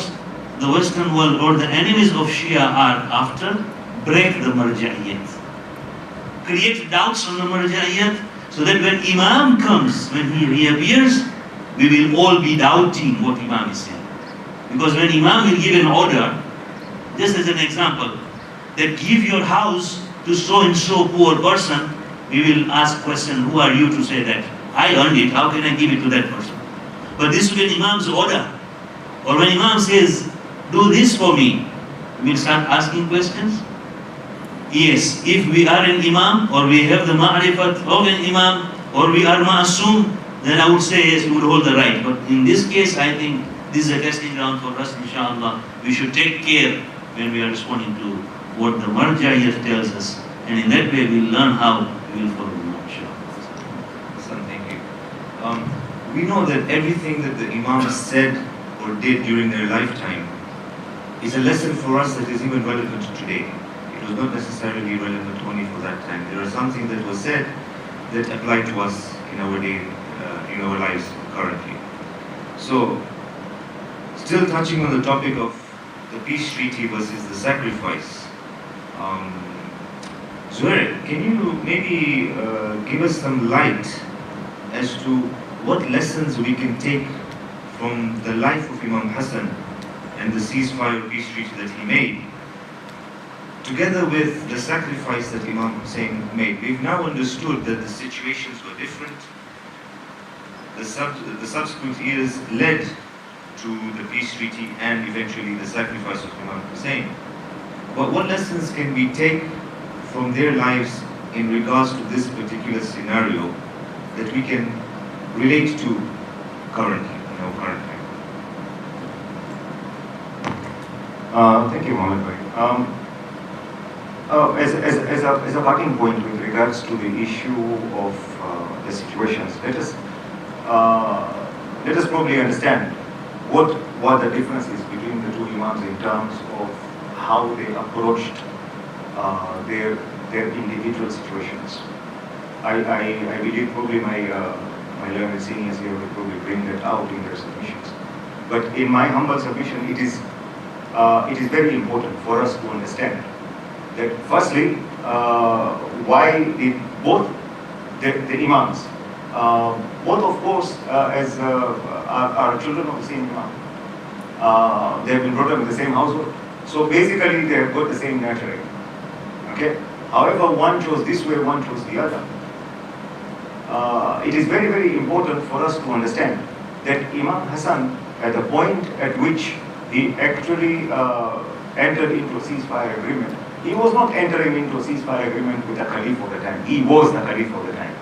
the Western world or the enemies of Shia are after. Break the marja'iyat. Create doubts on the marja'iyat, so that when Imam comes, when he reappears, we will all be doubting what Imam is saying. Because when Imam will give an order, just as an example, that give your house to so and so poor person, we will ask question, who are you to say that? I earned it, how can I give it to that person? But this will be Imam's order. Or when Imam says, do this for me, we will start asking questions. Yes, if we are an Imam, or we have the ma'rifat of an Imam, or we are ma'asum, then I would say yes, we would hold the right. But in this case, I think this is a testing ground for us, inshallah. We should take care when we are responding to what the marja'iyat tells us. And in that way, we'll learn how we will follow Imam, inshallah. Thank you. We know that everything that the Imam said or did during their lifetime is a lesson for us that is even relevant today. It was not necessarily relevant only for that time. There are some things that was said that apply to us in our day, in our lives currently. So, still touching on the topic of the peace treaty versus the sacrifice, Zuhair, can you maybe give us some light as to what lessons we can take from the life of Imam Hassan and the ceasefire peace treaty that he made, together with the sacrifice that Imam Hussein made? We've now understood that the situations were different. The subsequent years led to the peace treaty and eventually the sacrifice of Imam Hussein. But what lessons can we take from their lives in regards to this particular scenario that we can relate to currently, in our current time? Thank you, Mohammed Bhai. As a starting point with regards to the issue of the situations, let us probably understand what were the differences between the two Imams in terms of how they approached their individual situations. I believe probably my learned seniors here will probably bring that out in their submissions. But in my humble submission, it is very important for us to understand that firstly, why did both the Imams, both of course are children of the same Imam. They have been brought up in the same household. So basically they have got the same nurturing. Okay? However, one chose this way, one chose the other. It is very, very important for us to understand that Imam Hassan, at the point at which he actually entered into a ceasefire agreement, he was not entering into a ceasefire agreement with the Caliph of the time. He was the Caliph of the time.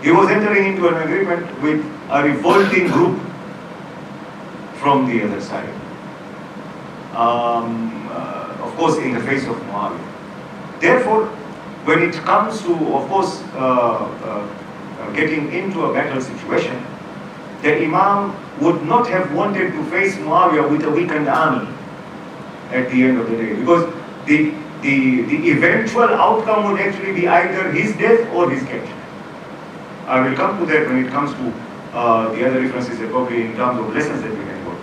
He was entering into an agreement with a revolting group from the other side. Of course, in the face of Muawiyah. Therefore, when it comes to, of course, getting into a battle situation, the Imam would not have wanted to face Muawiyah with a weakened army at the end of the day, because the eventual outcome would actually be either his death or his capture. I will come to that when it comes to the other differences, probably in terms of lessons that we can go.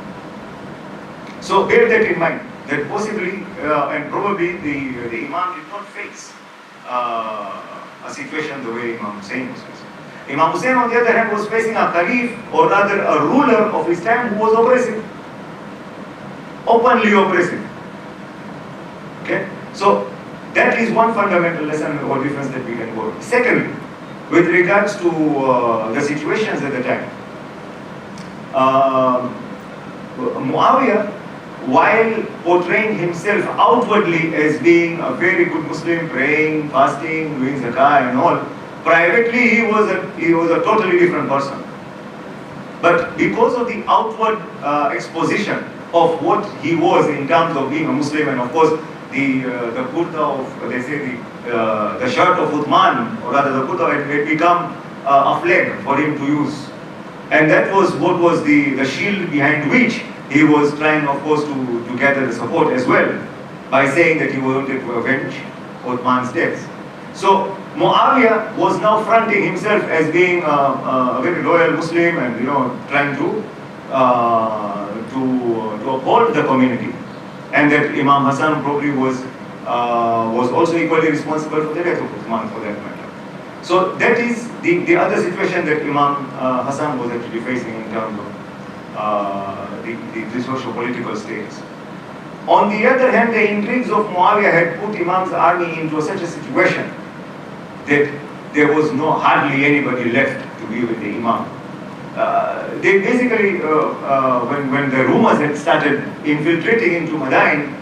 So bear that in mind, that possibly and probably the Imam did not face a situation the way Imam Hussein was facing. Imam Hussein, on the other hand, was facing a caliph, or rather a ruler of his time who was oppressive, openly oppressive. Okay? So that is one fundamental lesson or difference that we can go. Secondly, with regards to the situations at the time, Muawiyah, while portraying himself outwardly as being a very good Muslim, praying, fasting, doing zakah and all, privately he was a totally different person. But because of the outward exposition of what he was in terms of being a Muslim, and of course the kurta of, they say the shirt of Uthman, or rather the kurta had become a flag for him to use. And that was what was the shield behind which he was trying, of course, to gather the support as well, by saying that he wanted to avenge Uthman's death. So Muawiyah was now fronting himself as being a very loyal Muslim, and trying to uphold the community, and that Imam Hassan probably was also equally responsible for the death of Uthman, for that matter. So that is the other situation that Imam Hassan was actually facing in terms of the socio-political status. On the other hand, the intrigues of Muawiyah had put Imam's army into such a situation that there was hardly anybody left to be with the Imam. They basically, when the rumors had started infiltrating into Madain,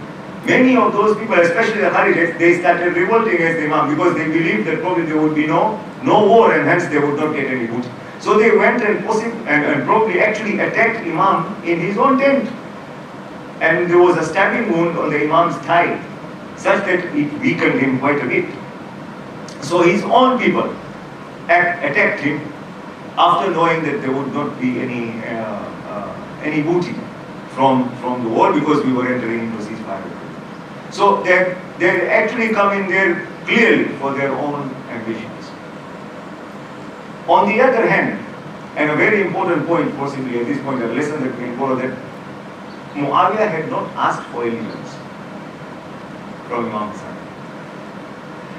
many of those people, especially the Kharijites, they started revolting against the Imam, because they believed that probably there would be no war, and hence they would not get any booty. So they went and probably actually attacked Imam in his own tent. And there was a stabbing wound on the Imam's thigh, such that it weakened him quite a bit. So his own people attacked him after knowing that there would not be any booty from the war, because we were entering into ceasefire. So they actually come in there clearly for their own ambitions. On the other hand, and a very important point, possibly at this point, a lesson that we can follow, that Muawiyah had not asked for allegiance from Imam Hassan.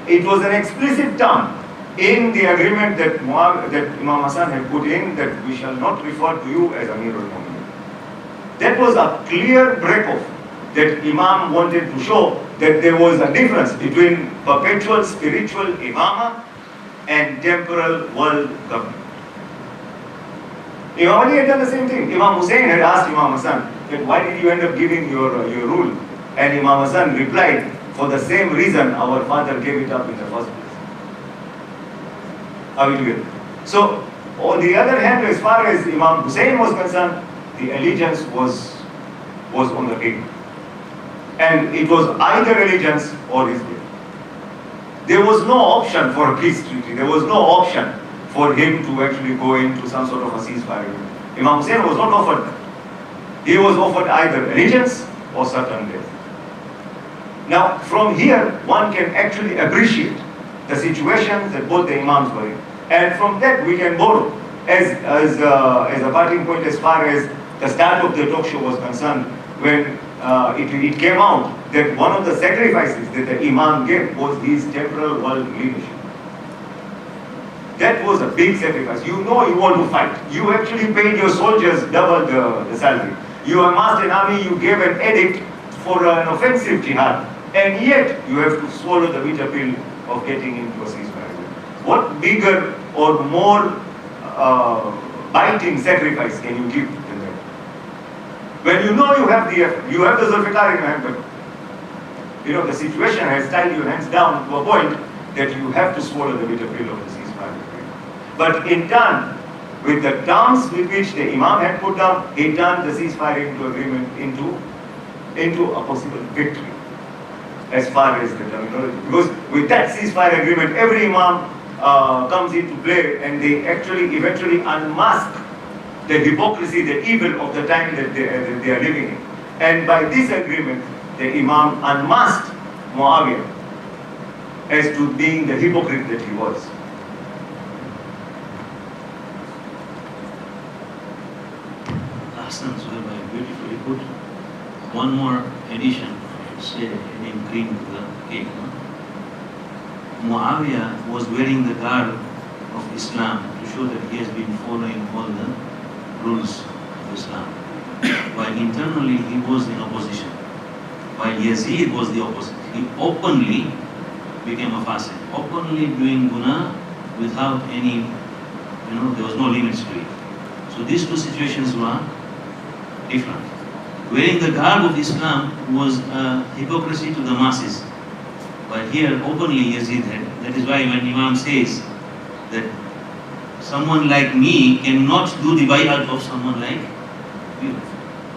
It was an explicit term in the agreement that Imam Hassan had put in, that we shall not refer to you as Amir al-Mu'minin. That was a clear break-off that Imam wanted to show that there was a difference between perpetual spiritual imamah and temporal world government. Imam Ali had done the same thing. Imam Hussein had asked Imam Hassan that why did you end up giving your rule? And Imam Hassan replied, for the same reason our father gave it up in the first place. Are we together? So, on the other hand, as far as Imam Hussein was concerned, the allegiance was on the king. And it was either allegiance or his death. There was no option for a peace treaty. There was no option for him to actually go into some sort of a ceasefire agreement. Imam Hussein was not offered that. He was offered either allegiance or certain death. Now, from here, one can actually appreciate the situations that both the Imams were in. And from that, we can borrow as a parting point as far as the start of the talk show was concerned, when it came out that one of the sacrifices that the Imam gave was his temporal world leadership. That was a big sacrifice. You want to fight. You actually paid your soldiers double the salary. You amassed an army, you gave an edict for an offensive jihad, and yet you have to swallow the bitter pill of getting into a ceasefire. What bigger or more biting sacrifice can you give than that? When you know you have the Zulfiqar in your hand, but the situation has tied your hands down to a point that you have to swallow the bitter pill of the ceasefire. But in turn, with the terms with which the Imam had put down, he turned the ceasefire into a possible victory, as far as the terminology. Because with that ceasefire agreement, every Imam comes into play, and they actually eventually unmask the hypocrisy, the evil of the time that they are living in. And by this agreement, the Imam unmasked Muawiyah as to being the hypocrite that he was. Hassan, beautifully put. One more addition, I should say, adding cream to the cake. Muawiyah was wearing the garb of Islam to show show that he has been following all the rules of Islam. While internally he was in opposition. While Yazid was the opposite. He openly became a fasiq, openly doing guna without any, there was no limits to it. So these two situations were different. Wearing the garb of Islam was hypocrisy to the masses. But here openly Yazid had. That is why when Imam says that someone like me cannot do the bay'at of someone like you,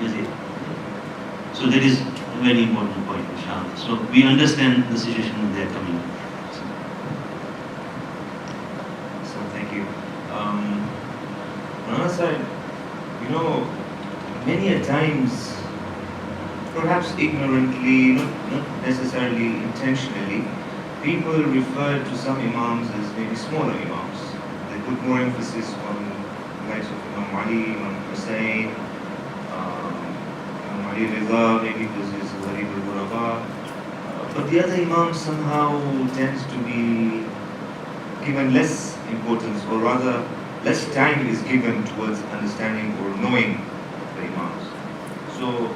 Yazid. So that is a very important point, inshallah. So we understand the situation that they are coming in. So thank you. On our side, many a times, perhaps ignorantly, not necessarily intentionally, people refer to some imams as maybe smaller imams. They put more emphasis on the likes of Imam Ali, Imam Hussayn, Imam Ali Reza, maybe because he's a very good Ghuraba. But the other imams somehow tend to be given less importance, or rather less time is given towards understanding or knowing the imams. So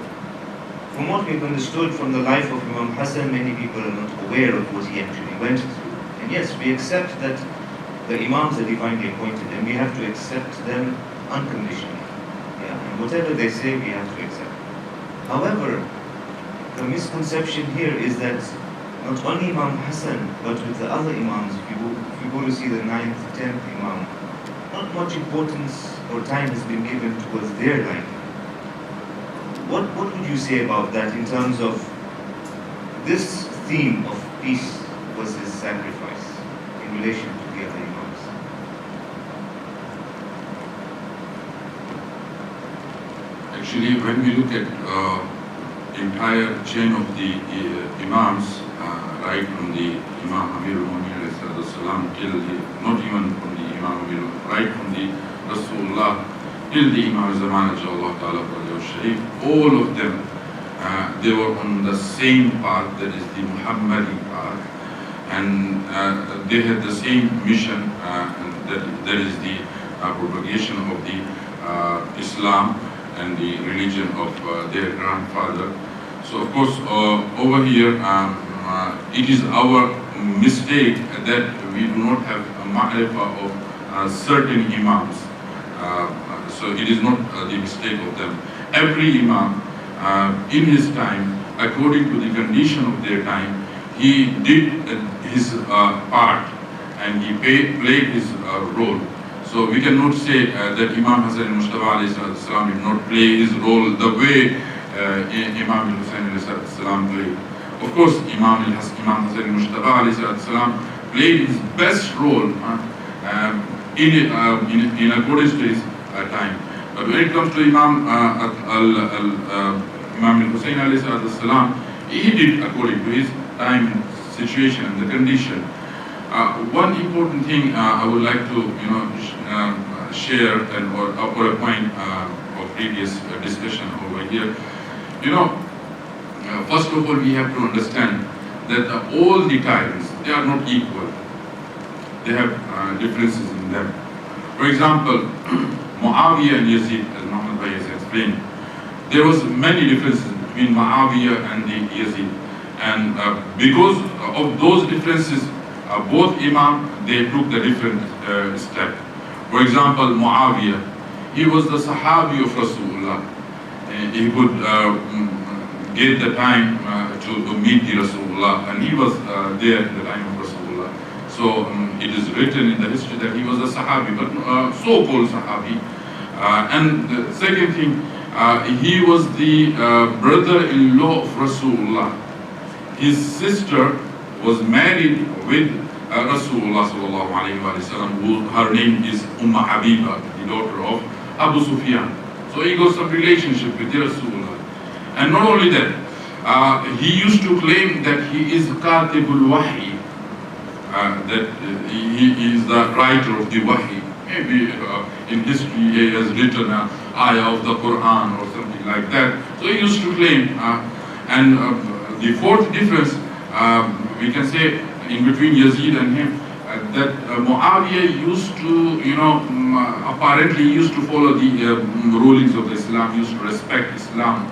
from what we've understood from the life of Imam Hassan, many people are not aware of what he actually went through. And yes, we accept that the imams are divinely appointed and we have to accept them unconditionally. And whatever they say, we have to accept. However, the misconception here is that not only Imam Hassan, but with the other imams, if you go to see the 9th, 10th imam, not much importance or time has been given towards their life. What would you say about that in terms of this theme of peace versus sacrifice in relation to the other imams? Actually, when we look at entire chain of the imams, right from the Imam Amir al-Mu'minin till the, not even from the Imam Amir, right from the Rasulullah till the Imam Zaman Ajalla Ta'ala Sharif, all of them, they were on the same path, that is the Muhammadi path, and they had the same mission, and that is the propagation of the Islam and the religion of their grandfather. So of course, over here, it is our mistake that we do not have a ma'rifah of certain imams. So it is not the mistake of them. Every imam in his time, according to the condition of their time, he did his part and he played his role. So we cannot say that Imam Hassan al-Mustafa did not play his role the way Imam al-Hussein played. Of course, Imam Hassan al-Mustafa played his best role in accordance to his time. But when it comes to Imam al-Hussein, he did according to his time and situation and the condition. One important thing I would like to share or a point of previous discussion over here. First of all, we have to understand that all the tyrants, they are not equal. They have differences in them. For example, Muawiyah and Yazid, as Muhammad Bhai has explained, there was many differences between Muawiyah and the Yazid. And because of those differences, both Imam, they took the different step. For example, Muawiyah, he was the Sahabi of Rasulullah. He could get the time to meet the Rasulullah, and he was there at the time of Rasulullah. So it is written in the history that he was a Sahabi, but so-called Sahabi. And the second thing, he was the brother-in-law of Rasulullah. His sister was married with Rasulullah sallallahu alayhi wa sallam, her name is Habiba, the daughter of Abu Sufyan. So he got some relationship with Rasulullah. And not only that, he used to claim that he is Katibul Wahi, that he is the writer of the Wahi. Maybe in history he has written an ayah of the Quran or something like that. So he used to claim. And the fourth difference, we can say, in between Yazid and him, that Muawiyah used to, apparently used to follow the rulings of Islam, used to respect Islam,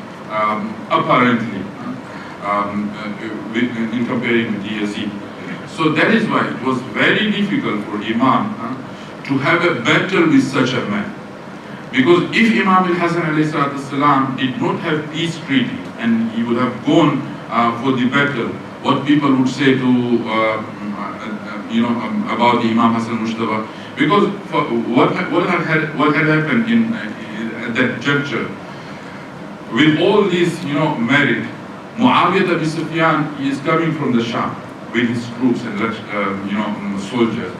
apparently, in comparing with Yazid. So that is why it was very difficult for Imam to have a battle with such a man. Because if Imam al-Hassan did not have peace treaty and he would have gone for the battle, what people would say to about the Imam Hassan Mujtaba, because what had happened at that juncture, with all this merit, Muawiyah Abi Sufyan is coming from the Sham with his troops and soldiers,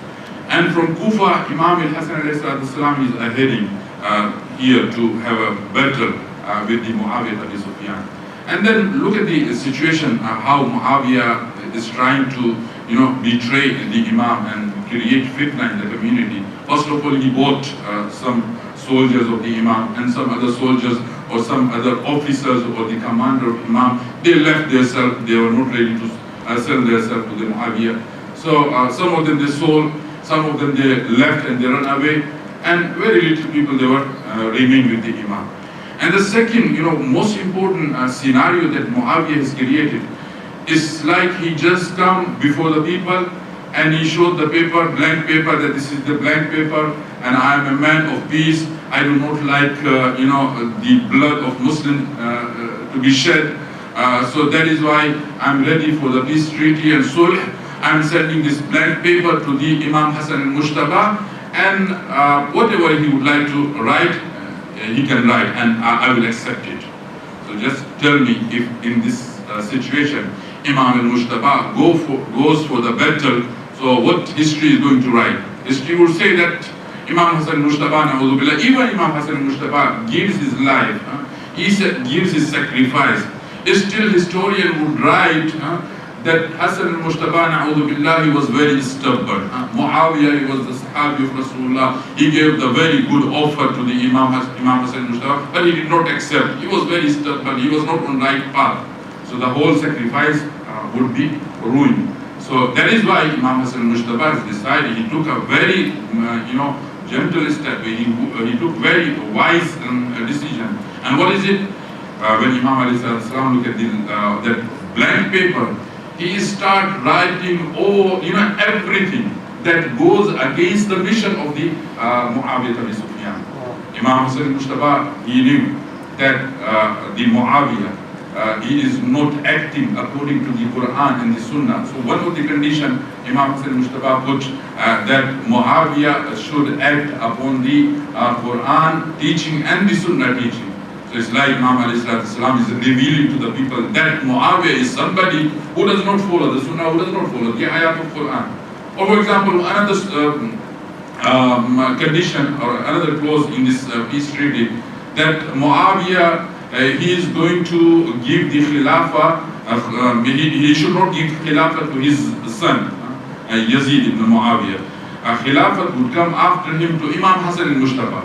and from Kufa, Imam al-Hassan is heading here to have a battle with the Muawiyah Abi Sufyan. And then look at the situation, how Muawiyah is trying to betray the Imam and create fitna in the community. First of all, he bought some soldiers of the Imam and some other soldiers or some other officers or the commander of Imam. They left themselves, they were not ready to sell themselves to the Muawiyah. So some of them they sold, some of them they left and they ran away, and very little people they were remain with the Imam. And the second, most important scenario that Muawiyah has created is like he just come before the people and he showed the paper, blank paper, that this is the blank paper and I am a man of peace. I do not like, the blood of Muslim to be shed. So that is why I'm ready for the peace treaty and sulh. I'm sending this blank paper to the Imam Hassan al-Mujtaba, and whatever he would like to write, he can write, and I will accept it. So just tell me if in this situation Imam al-Mujtaba goes for the battle, so what history is going to write? History will say that Imam Hassan al-Mujtaba, even Imam Hassan al-Mujtaba gives his life, he gives his sacrifice. Still historian would write that Hassan al-Mujtaba, he was very stubborn. Muawiyah, he was the Sahabi of Rasulullah. He gave the very good offer to the Imam Hassan al-Mujtaba, but he did not accept. He was very stubborn. He was not on right path. So the whole sacrifice would be ruined. So that is why Imam Hassan al-Mujtaba has decided. He took a very, gentle step. He took very wise decision. And what is it? When Imam alayhi salam look at that blank paper, he start writing everything that goes against the mission of the Muawiyah Abi Sufyan. Imam Hassan al-Mujtaba, he knew that the Muawiyah, he is not acting according to the Quran and the Sunnah. So one of the conditions Imam Hassan al-Mujtaba put that Muawiyah should act upon the Quran teaching and the Sunnah teaching. So it's like Imam alayhi salam is revealing to the people that Muawiyah is somebody who does not follow the Sunnah, who does not follow the ayat of Quran. Or for example, another condition or another clause in this peace treaty, that Muawiyah, he is going to give the Khilafah, he should not give Khilafah to his son, Yazid ibn Muawiyah. Khilafah would come after him to Imam Hassan al-Mujtaba.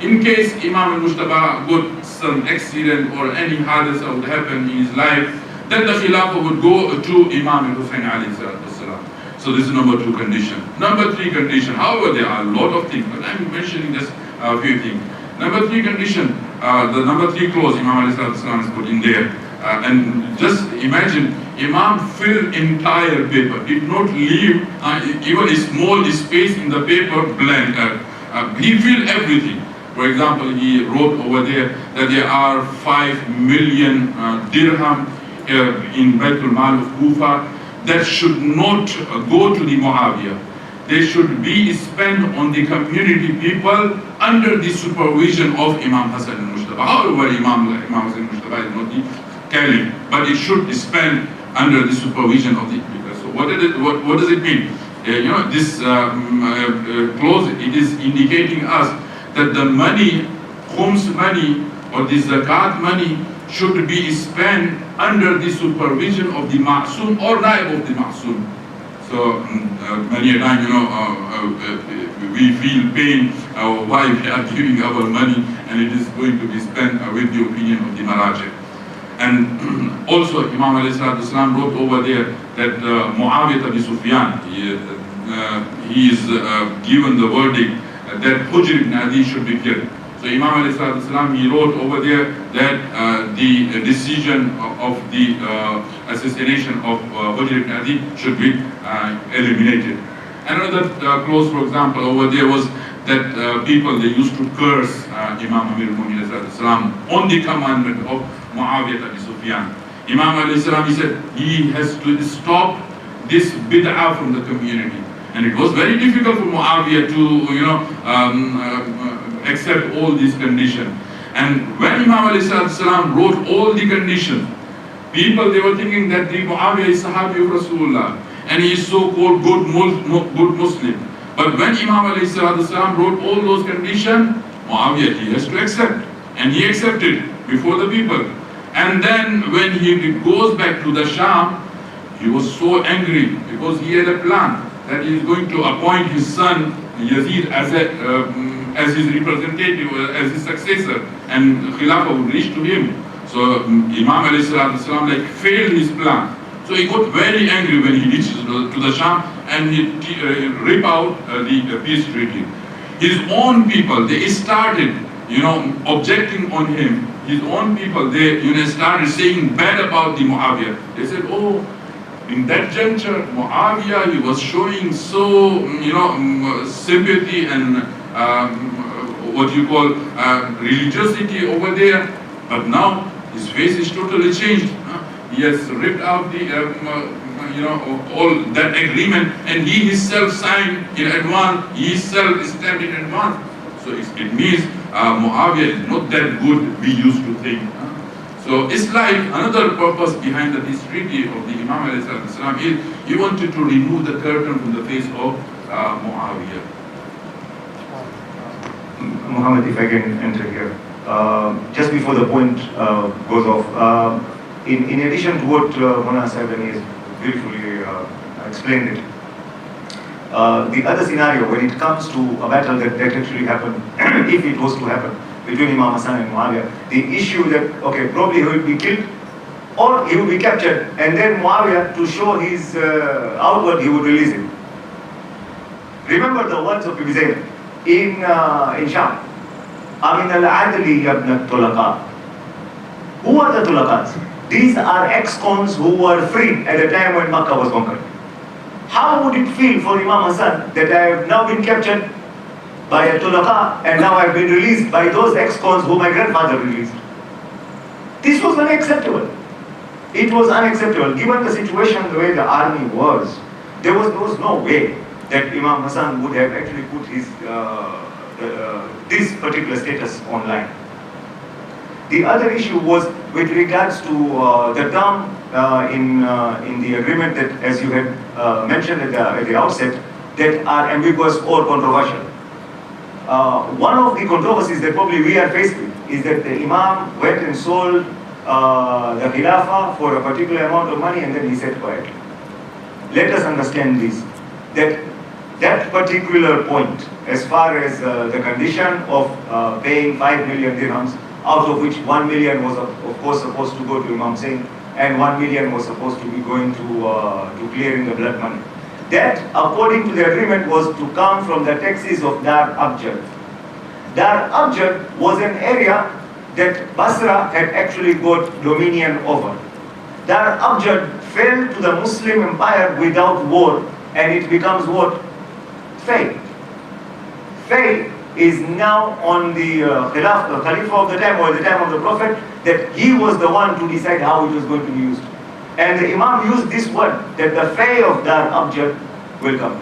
In case Imam al-Mujtaba got some accident or any hadith would happen in his life, then the Khilafah would go to Imam al-Husayn alayhi salam. So this is number 2 condition. Number 3 condition, however there are a lot of things, but I'm mentioning just a few things. Number 3 condition, the number 3 clause Imam alayhi salam is put in there. And just imagine, Imam filled entire paper, did not leave even a small space in the paper blank. He filled everything. For example, he wrote over there that there are 5 million dirham in Baitul Mal of Kufa that should not go to the Muawiyah. They should be spent on the community people under the supervision of Imam Hassan al-Mujtaba. However, Imam Hassan al-Mujtaba is not the caliph, but it should be spent under the supervision of the people. So what does it mean? This clause, it is indicating us that the money, khums money or the zakat money should be spent under the supervision of the ma'soom or naib of the ma'soom. So many a time, we feel pain why we are giving our money and it is going to be spent with the opinion of the maraji. And also Imam alayhi salam wrote over there that Muawiyah Abi Sufyan, he is given the verdict that Hujr ibn Adi should be killed. So Imam alayhi salatu wasalam, he wrote over there that the decision of the assassination of Hujr ibn Adi should be eliminated. Another clause, for example, over there was that people, they used to curse Imam Amir al-Mu'minin alayhi salatu wasalam on the commandment of Muawiyah ibn Sufyan. Imam alayhi salam, he said, he has to stop this bid'ah from the community. And it was very difficult for Muawiyah to, accept all these conditions. And when Imam alayhi salam wrote all the conditions, people, they were thinking that the Muawiyah is Sahabi of Rasulullah, and he is so-called good Muslim. But when Imam alayhi salam wrote all those conditions, Muawiyah, he has to accept. And he accepted before the people. And then when he goes back to the Sham, he was so angry because he had a plan that he is going to appoint his son Yazid as his representative, as his successor, and Khilafah would reach to him. So Imam alayhi salam like failed his plan. So he got very angry when he reaches to the Sham, and he ripped out the peace treaty. His own people, they started, objecting on him. His own people, they started saying bad about the Muawiyah. They said, oh, in that juncture, Muawiyah, he was showing so, sympathy and what you call religiosity over there. But now his face is totally changed. He has ripped out the, all that agreement, and he himself signed in advance. He himself stamped in advance. So it means Muawiyah is not that good we used to think. So it's like another purpose behind this treaty of the Imam alayhi salam is he wanted to remove the curtain from the face of Muawiyah. Muhammad, if I can enter here. Just before the point goes off, in addition to what Mona Saibani has beautifully explained it, the other scenario when it comes to a battle that actually happened, if it was to happen, between Imam Hassan and Muawiyah, the issue that, okay, probably he will be killed or he will be captured, and then Muawiyah, to show his outward, he would release him. Remember the words of Ibn Zayd in Sham. Amin al-Adli ibn Tulaqa. Who are the Tulaqas? These are ex-cons who were freed at the time when Makkah was conquered. How would it feel for Imam Hassan that I have now been captured by a Tulaqa and now I have been released by those ex-cons who my grandfather released? This was unacceptable. It was unacceptable. Given the situation, the way the army was, there was no way that Imam Hassan would have actually put his this particular status online. The other issue was with regards to the term in the agreement that, as you had mentioned at the outset, that are ambiguous or controversial. One of the controversies that probably we are faced with is that the Imam went and sold the Khilafah for a particular amount of money and then he said quietly. Let us understand this, that particular point, as far as the condition of paying 5 million dirhams, out of which 1 million was of course supposed to go to Imam Hussain and 1 million was supposed to be going to clearing the blood money. That, according to the agreement, was to come from the taxes of Dar Abjad. Dar Abjad was an area that Basra had actually got dominion over. Dar Abjad fell to the Muslim empire without war, and it becomes what? Fay. Fay is now on the Khalifa of the time, or the time of the Prophet, that he was the one to decide how it was going to be used. And the Imam used this word, that the Fay of Dar Abjad will come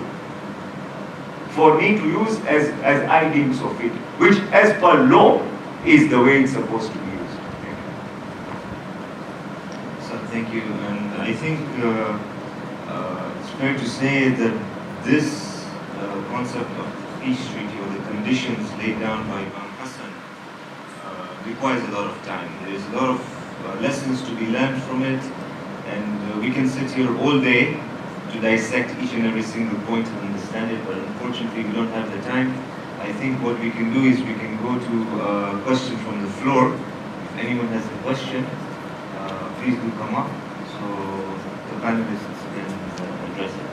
for me to use as I deem so fit, which as per law is the way it's supposed to be used. So thank you, and I think it's fair to say that this concept of peace treaty or the conditions laid down by Imam Hassan requires a lot of time. There is a lot of lessons to be learned from it, and we can sit here all day to dissect each and every single point and understand it, but unfortunately we don't have the time. I think what we can do is we can go to a question from the floor. If anyone has a question, please do come up so the panelists can address it.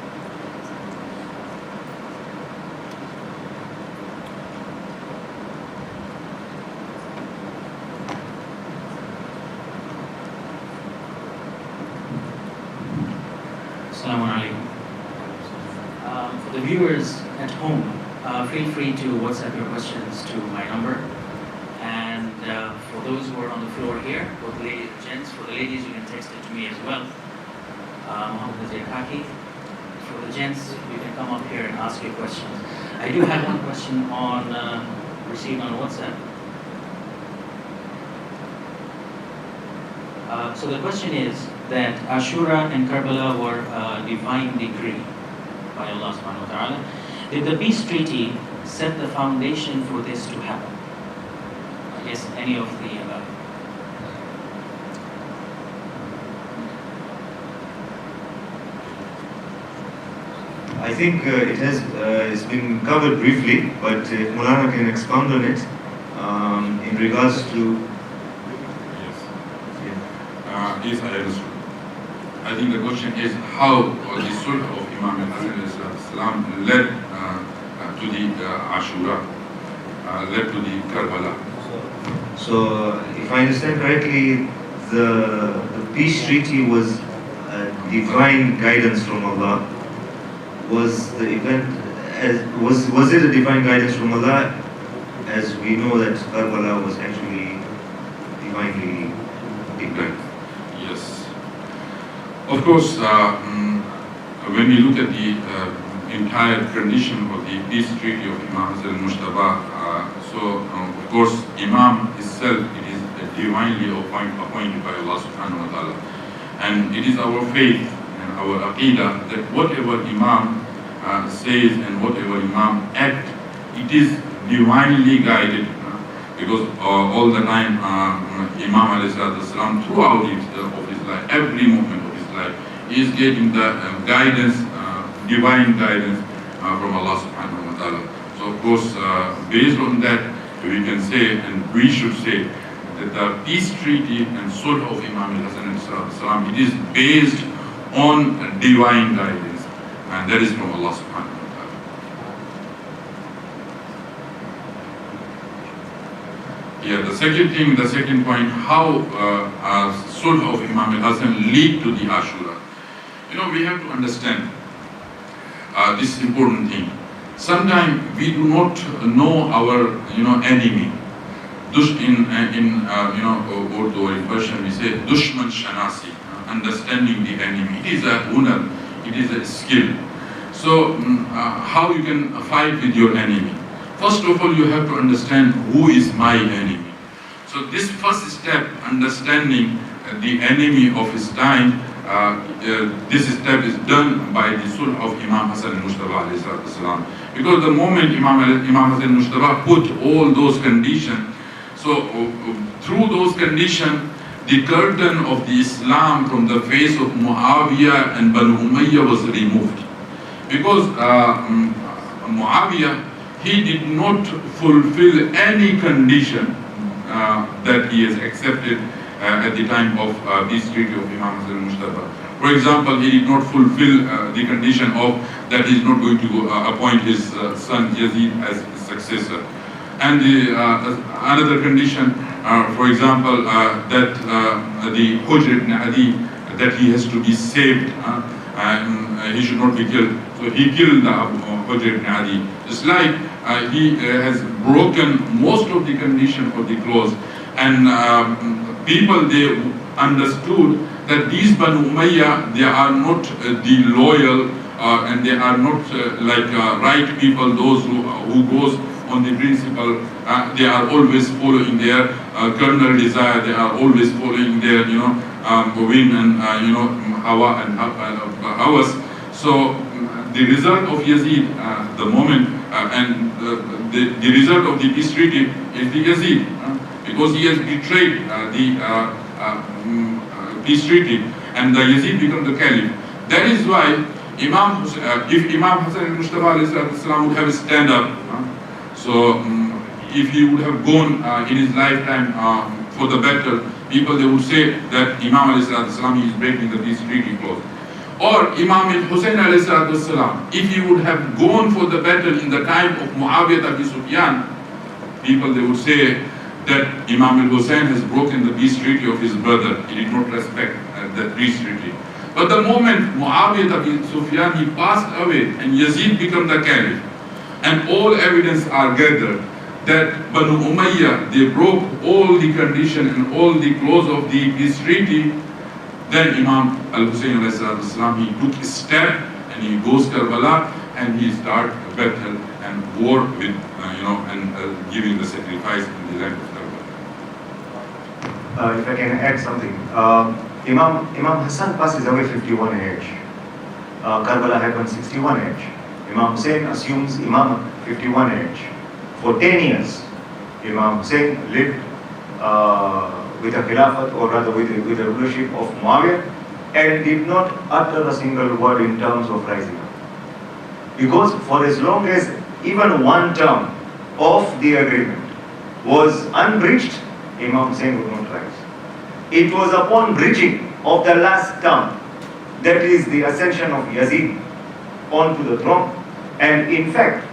Assalamu alaikum. For the viewers at home, feel free to WhatsApp your questions to my number. And for those who are on the floor here, both ladies and gents, for the ladies you can text it to me as well. Muhammad Zakaki. For the gents, you can come up here and ask your questions. I do have one question on received on WhatsApp. So the question is that Ashura and Karbala were a divine decree by Allah subhanahu wa ta'ala. Did the peace treaty set the foundation for this to happen? I guess any of the above. I think it has it's been covered briefly, but Mulana can expound on it in regards to. Yes, I understood. I think the question is how the sulh of Imam al-Hassan led to the Ashura, led to the Karbala. So, if I understand correctly, the peace treaty was divine guidance from Allah. Was the event was it a divine guidance from Allah? As we know that Karbala was actually divinely declared. Yes. Of course, when we look at the entire condition of the peace treaty of Imam al-Mujtaba, of course, Imam itself, it is divinely appointed by Allah subhanahu wa ta'ala. And it is our faith and our aqidah that whatever Imam says and whatever Imam act, it is divinely guided. Because all the time, Imam ﷺ, throughout of his life, every moment of his life, he is getting the guidance, divine guidance from Allah subhanahu wa ta'ala. So of course, based on that, we can say, and we should say, that the peace treaty and sulh of Imam al-Hassan, it is based on divine guidance, and that is from Allah subhanahu wa ta'ala. Yeah, the second point, how sulh of Imam al-Hassan lead to the Ashura. You know, we have to understand this important thing. Sometimes we do not know our, enemy. In Urdu or in Persian we say dushman shanasi, understanding the enemy. It is a hunar, it is a skill. So how you can fight with your enemy? First of all, you have to understand who is my enemy. So this first step, understanding the enemy of his time, this step is done by the sulh of Imam Hassan al-Mujtaba. Because the moment Imam Hassan al-Mujtaba put all those conditions, so through those conditions, the curtain of the Islam from the face of Muawiyah and Banu Umayyah was removed. Because Muawiyah, he did not fulfill any condition that he has accepted at the time of peace treaty of Imam Hassan al-Mujtaba. For example, he did not fulfill the condition of that he is not going to appoint his son Yazid as his successor. And another condition, for example, that the Hujr ibn Adi, that he has to be saved, he should not be killed. So he killed Hujr ibn Adi. It's like he has broken most of the condition of the clause. And people, they understood that these Banu Umayyah, they are not the loyal and they are not right people, those who goes on the principle, they are always following their carnal desire, they are always following their, whim and, hawa and hawas. So the result of Yazid, the moment, and the result of the peace treaty is the Yazid, because he has betrayed the peace treaty, and the Yazid become the caliph. That is why if Imam Hassan al-Mujtaba would have stand up, so if he would have gone in his lifetime for the battle, people, they would say that Imam al-Islam is breaking the peace treaty clause. Or Imam al-Husayn al-Islam, if he would have gone for the battle in the time of Muawiyah Abi Sufyan, people, they would say that Imam al-Husayn has broken the peace treaty of his brother. He did not respect that peace treaty. But the moment Muawiyah bin Sufyan, he passed away and Yazid became the caliph, and all evidence are gathered that Banu Umayyah, they broke all the condition and all the clause of the peace treaty, then Imam al-Husayn he took a step and he goes Karbala and he started a battle and war with, giving the sacrifice in the land of Karbala. If I can add something, Imam Hassan passes away 51 age. Karbala happened 61 age. Imam Hussain assumes Imam 51 age. For 10 years, Imam Hussain lived with a khilafat, or rather with the rulership of Muawiyah, and did not utter a single word in terms of rising up. Because for as long as even one term of the agreement was unbreached, Imam Hussain would not rise. It was upon breaching of the last term, that is the ascension of Yazid onto the throne, and in fact,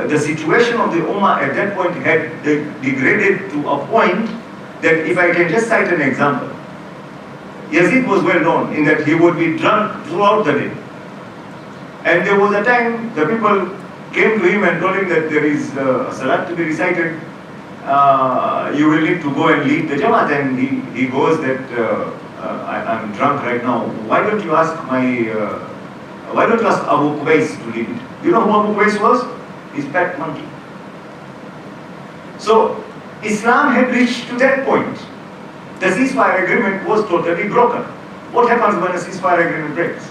the situation of the Ummah at that point had degraded to a point that, if I can just cite an example, Yazid was well known in that he would be drunk throughout the day. And there was a time the people came to him and told him that there is a salat to be recited, you will need to go and lead the Jamaat. And he goes that, I'm drunk right now, why don't you ask Abu Qubais to lead it? You know who Abu Qubais was? His pet monkey. So Islam had reached to that point. The ceasefire agreement was totally broken. What happens when a ceasefire agreement breaks?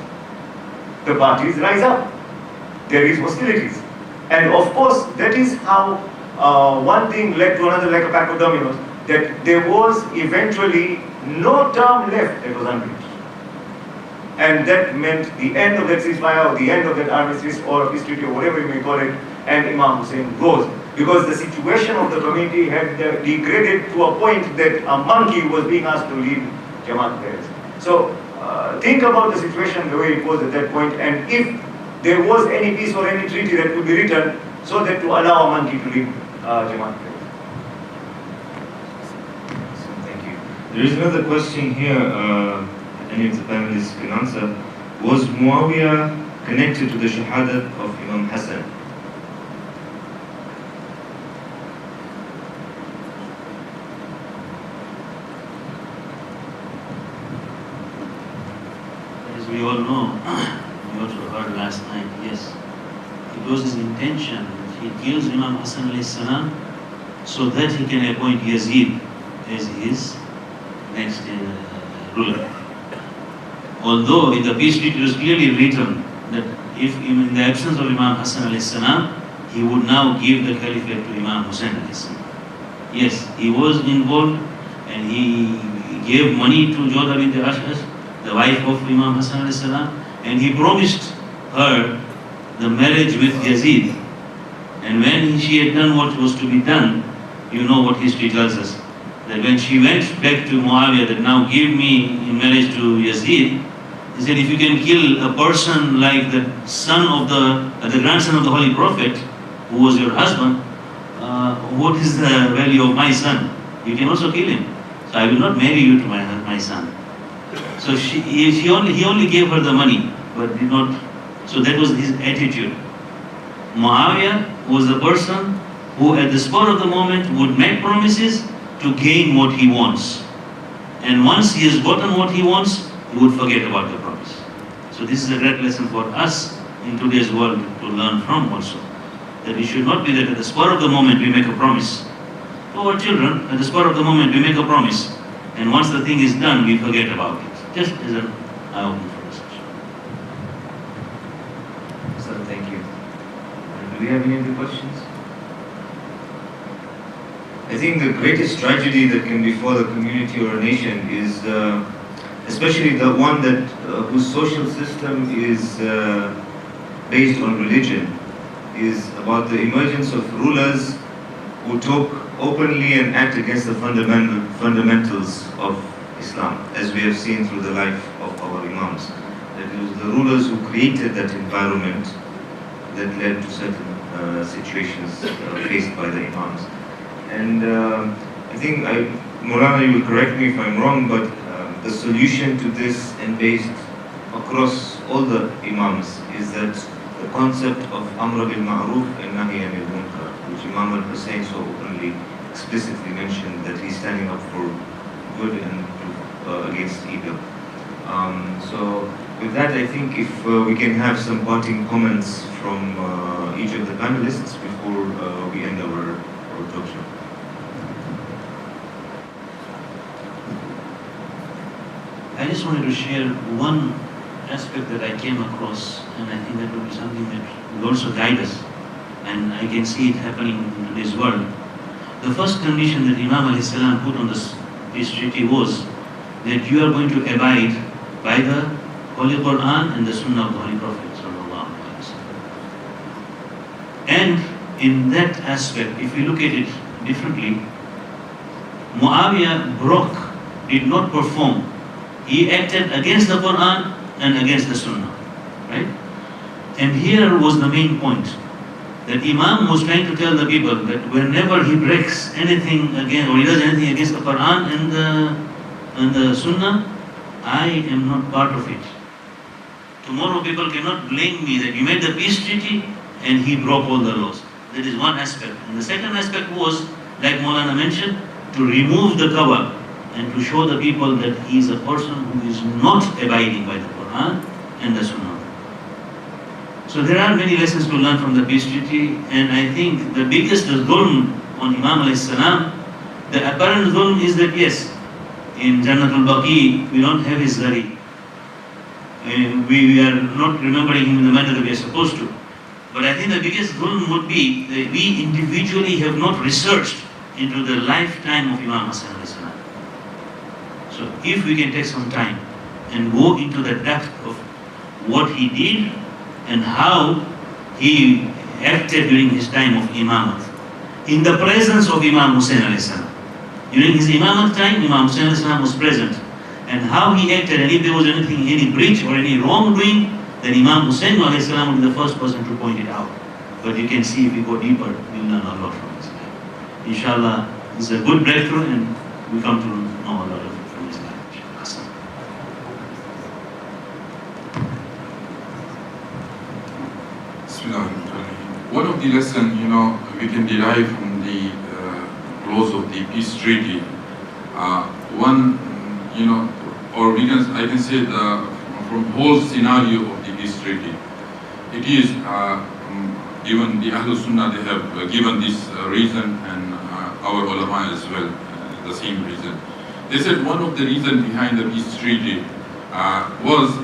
The parties rise up. There is hostilities. And of course, that is how one thing led to another, like a pack of dominoes, that there was eventually no term left that was unreached. And that meant the end of that ceasefire, or the end of that armistice, or peace treaty, or whatever you may call it, and Imam Hussain rose. Because the situation of the community had degraded to a point that a monkey was being asked to lead Jamaat prayers. So think about the situation the way it was at that point, and if there was any peace or any treaty that could be written so that to allow a monkey to lead Jamaat prayers. Thank you. There is another question here, any of the panelists can answer. Was Muawiyah connected to the Shahadat of Imam Hassan? As we all know, we also heard last night, yes, it was his intention that he kills Imam Hassan alayhi salam so that he can appoint Yazid as his next ruler. Although in the peace treaty it was clearly written that if in the absence of Imam Hassan alayhi salam, he would now give the caliphate to Imam Hussain alayhi salam. Yes, he was involved and he gave money to Jodha bint Ash'ash, the wife of Imam Hassan alayhi salam, and he promised her the marriage with Yazid. And when she had done what was to be done, you know what history tells us, that when she went back to Muawiyah that now give me in marriage to Yazid, he said, if you can kill a person like the son of the grandson of the Holy Prophet, who was your husband, what is the value of my son? You can also kill him. So I will not marry you to my son. So he only gave her the money, but did not. So that was his attitude. Muawiyah was the person who at the spur of the moment would make promises to gain what he wants. And once he has gotten what he wants, he would forget about the promise. So this is a great lesson for us in today's world to learn from also. That we should not be that at the spur of the moment we make a promise. To our children, at the spur of the moment we make a promise. And once the thing is done, we forget about it. Just as an eye-opener for discussion. Sir, thank you. Do we have any other questions? I think the greatest tragedy that can befall a community or a nation is, especially the one that whose social system is based on religion, is about the emergence of rulers who talk openly and act against the fundamentals of Islam, as we have seen through the life of our Imams. That it was the rulers who created that environment that led to certain situations faced by the Imams. And I think, Maulana, you will correct me if I'm wrong, but the the solution to this, and based across all the Imams, is that the concept of Amr bil Ma'ruf and Nahy anil Munkar, which Imam al-Hussein so openly, explicitly mentioned that he's standing up for good and against evil. So with that, I think if we can have some parting comments from each of the panelists before we end our talk show. I just wanted to share one aspect that I came across, and I think that will be something that will also guide us, and I can see it happening in today's world. The first condition that Imam alayhi salam put on this peace treaty was that you are going to abide by the Holy Quran and the Sunnah of the Holy Prophet sallallahu alaihi wasallam. And in that aspect, if we look at it differently, Muawiyah did not perform. He acted against the Quran and against the Sunnah, right? And here was the main point, that Imam was trying to tell the people that whenever he breaks anything against, or he does anything against the Quran and the Sunnah, I am not part of it. Tomorrow people cannot blame me that you made the peace treaty and he broke all the laws. That is one aspect. And the second aspect was, like Maulana mentioned, to remove the cover and to show the people that he is a person who is not abiding by the Quran and the Sunnah. So there are many lessons to learn from the peace treaty, and I think the biggest dhulm on Imam alayhi salam, the apparent dhulm is that yes, in Jannatul Baqi we don't have his ghari. We are not remembering him in the manner that we are supposed to. But I think the biggest dhulm would be that we individually have not researched into the lifetime of Imam Hassan alayhi salam. So if we can take some time and go into the depth of what he did and how he acted during his time of Imamat, in the presence of Imam Hussain alayhi salam. During his Imamat time, Imam Hussain alayhi salam was present, and how he acted, and if there was anything, any breach or any wrongdoing, then Imam Hussain alayhi salam would be the first person to point it out. But you can see if we go deeper, we'll learn a lot from this guy. Inshallah, it's a good breakthrough, and we come to know a lot of it from this guy. Hassan. One of the lessons, we can derive from the close of the peace treaty. I can say from whole scenario of the peace treaty, it is even the Ahlul Sunnah, they have given this reason, and our ulama as well, the same reason. They said one of the reasons behind the peace treaty was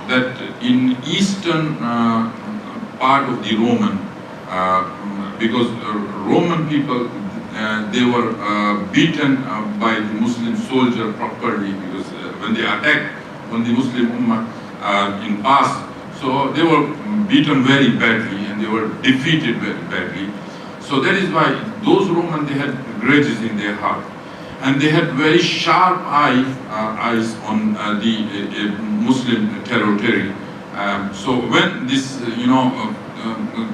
that in eastern part of the Roman, because Roman people, they were beaten by the Muslim soldier properly, because when they attacked on the Muslim Ummah in past, so they were beaten very badly and they were defeated very badly. So that is why those Romans, they had grudges in their heart, and they had very sharp eyes on the Muslim territory. So when this,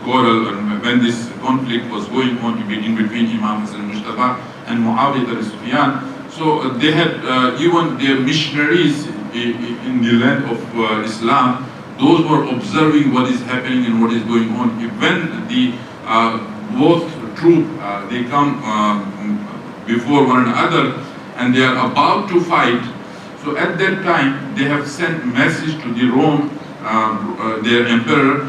quarrel, and when this conflict was going on in between Imam Hassan Mustafa and Muawiyah al-Sufyan, so they had even their missionaries in the land of Islam, those were observing what is happening and what is going on. When the both troops, they come before one another and they are about to fight, so at that time they have sent message to the Rome, their emperor,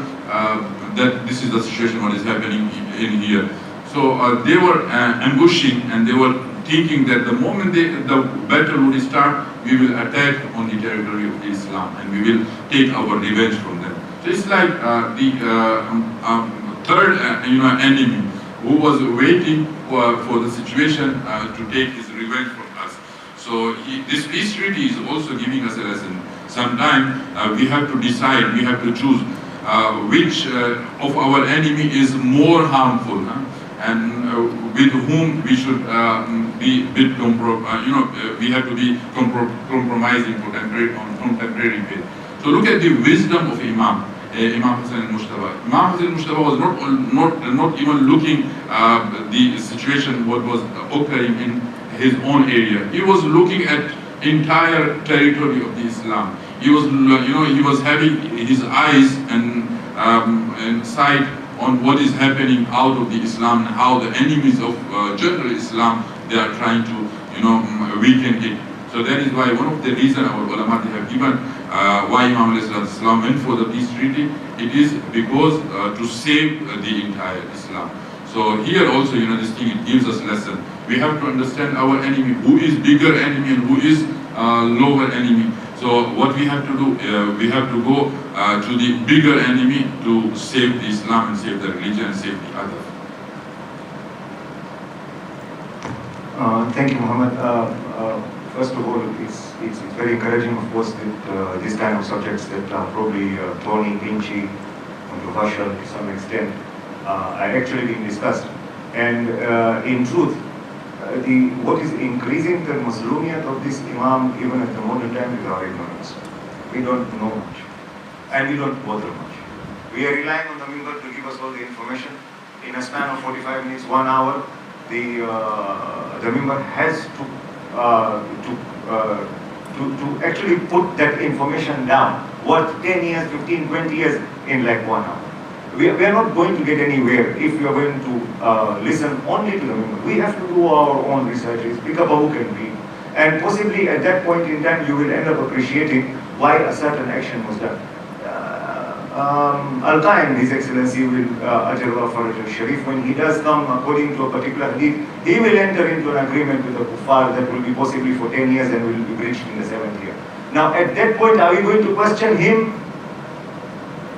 that this is the situation what is happening in here. So they were ambushing, and they were thinking that the moment the battle would start, we will attack on the territory of Islam and we will take our revenge from them. So it's like the third enemy who was waiting for the situation to take his revenge from us. So this peace treaty is also giving us a lesson. Sometimes we have to decide, we have to choose which of our enemy is more harmful, and with whom we should be bit we have to be compromising on temporary basis. So look at the wisdom of Imam Hassan al-Mustafa. Imam Hassan al-Mustafa was not even looking the situation what was occurring in his own area. He was looking at entire territory of the Islam. He was, he was having his eyes and sight on what is happening out of the Islam and how the enemies of general Islam, they are trying to, weaken it. So that is why one of the reasons our ulama they have given why Imam Islam went for the peace treaty, it is because to save the entire Islam. So here also, this thing, it gives us lesson. We have to understand our enemy, who is bigger enemy and who is lower enemy. So what we have to do, we have to go to the bigger enemy to save the Islam and save the religion and save the other. Thank you, Muhammad. First of all, it's very encouraging, of course, that these kind of subjects that are probably thorny, pinchy, controversial to some extent are actually being discussed. And in truth, what is increasing the Muslimiyat of this Imam even at the modern time is our ignorance. We don't know much, and we don't bother much. We are relying on the member to give us all the information. In a span of 45 minutes, 1 hour, the member has to actually put that information down. What 10 years, 15, 20 years in like 1 hour. We are not going to get anywhere if we are going to listen only to the member. We have to do our own researches, pick up a book and read. And possibly at that point in time, you will end up appreciating why a certain action was done. Al-Qaim, His Excellency, will Ajrullah Faraj al-Sharif, when he does come according to a particular hadith, he will enter into an agreement with the kuffar that will be possibly for 10 years and will be breached in the 7th year. Now at that point, are we going to question him?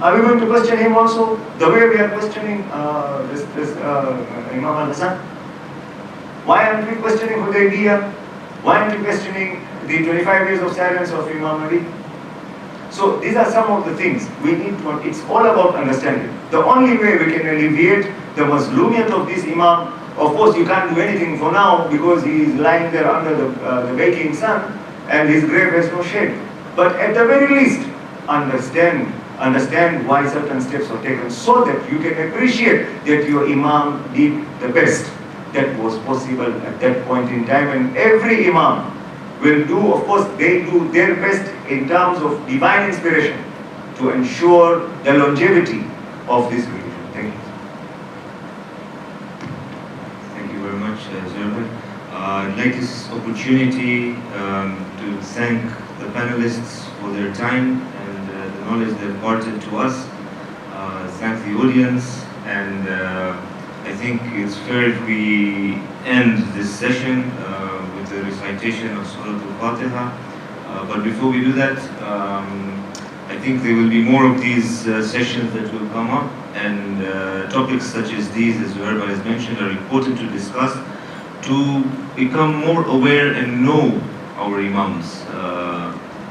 Are we going to question him also? The way we are questioning Imam al-Hassan? Why aren't we questioning Hudaybiyah? Why aren't we questioning the 25 years of silence of Imam Ali? So these are some of the things we need to, it's all about understanding. The only way we can alleviate the Mazlumiyat of this Imam, of course you can't do anything for now because he is lying there under the baking sun and his grave has no shade. But at the very least, understand why certain steps are taken so that you can appreciate that your Imam did the best that was possible at that point in time. And every Imam will do, of course, they do their best in terms of divine inspiration to ensure the longevity of this religion. Thank you. Thank you very much, Zerman. I'd like this opportunity to thank the panelists for their time and the knowledge they imparted to us. Thank the audience, and I think it's fair if we end this session with the recitation of Surah Al-Fatiha. But before we do that, I think there will be more of these sessions that will come up, and topics such as these, as Zuhair has mentioned, are important to discuss to become more aware and know our Imams.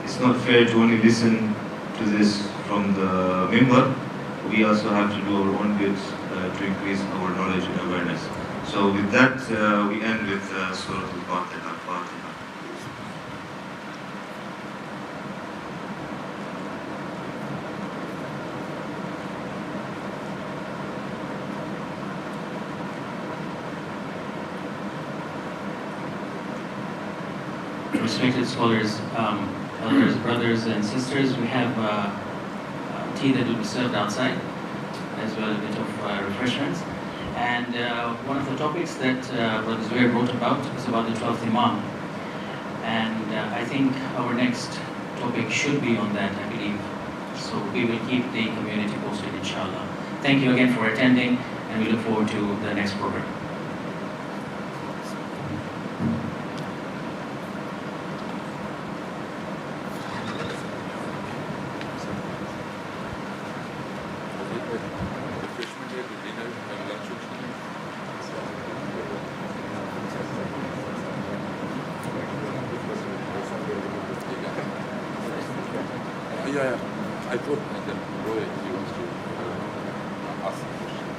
It's not fair to only listen to this from the mimbar. We also have to do our own bit to increase our knowledge and awareness. So with that, we end with Surah Al-Fatiha. Respected scholars, elders, brothers and sisters, we have tea that will be served outside, as well as a bit of refreshments. And one of the topics that Brother Zuhair wrote about is about the 12th Imam. And I think our next topic should be on that, I believe. So we will keep the community posted, inshallah. Thank you again for attending, and we look forward to the next program. Yeah, I thought that Roy, he wants to ask a question.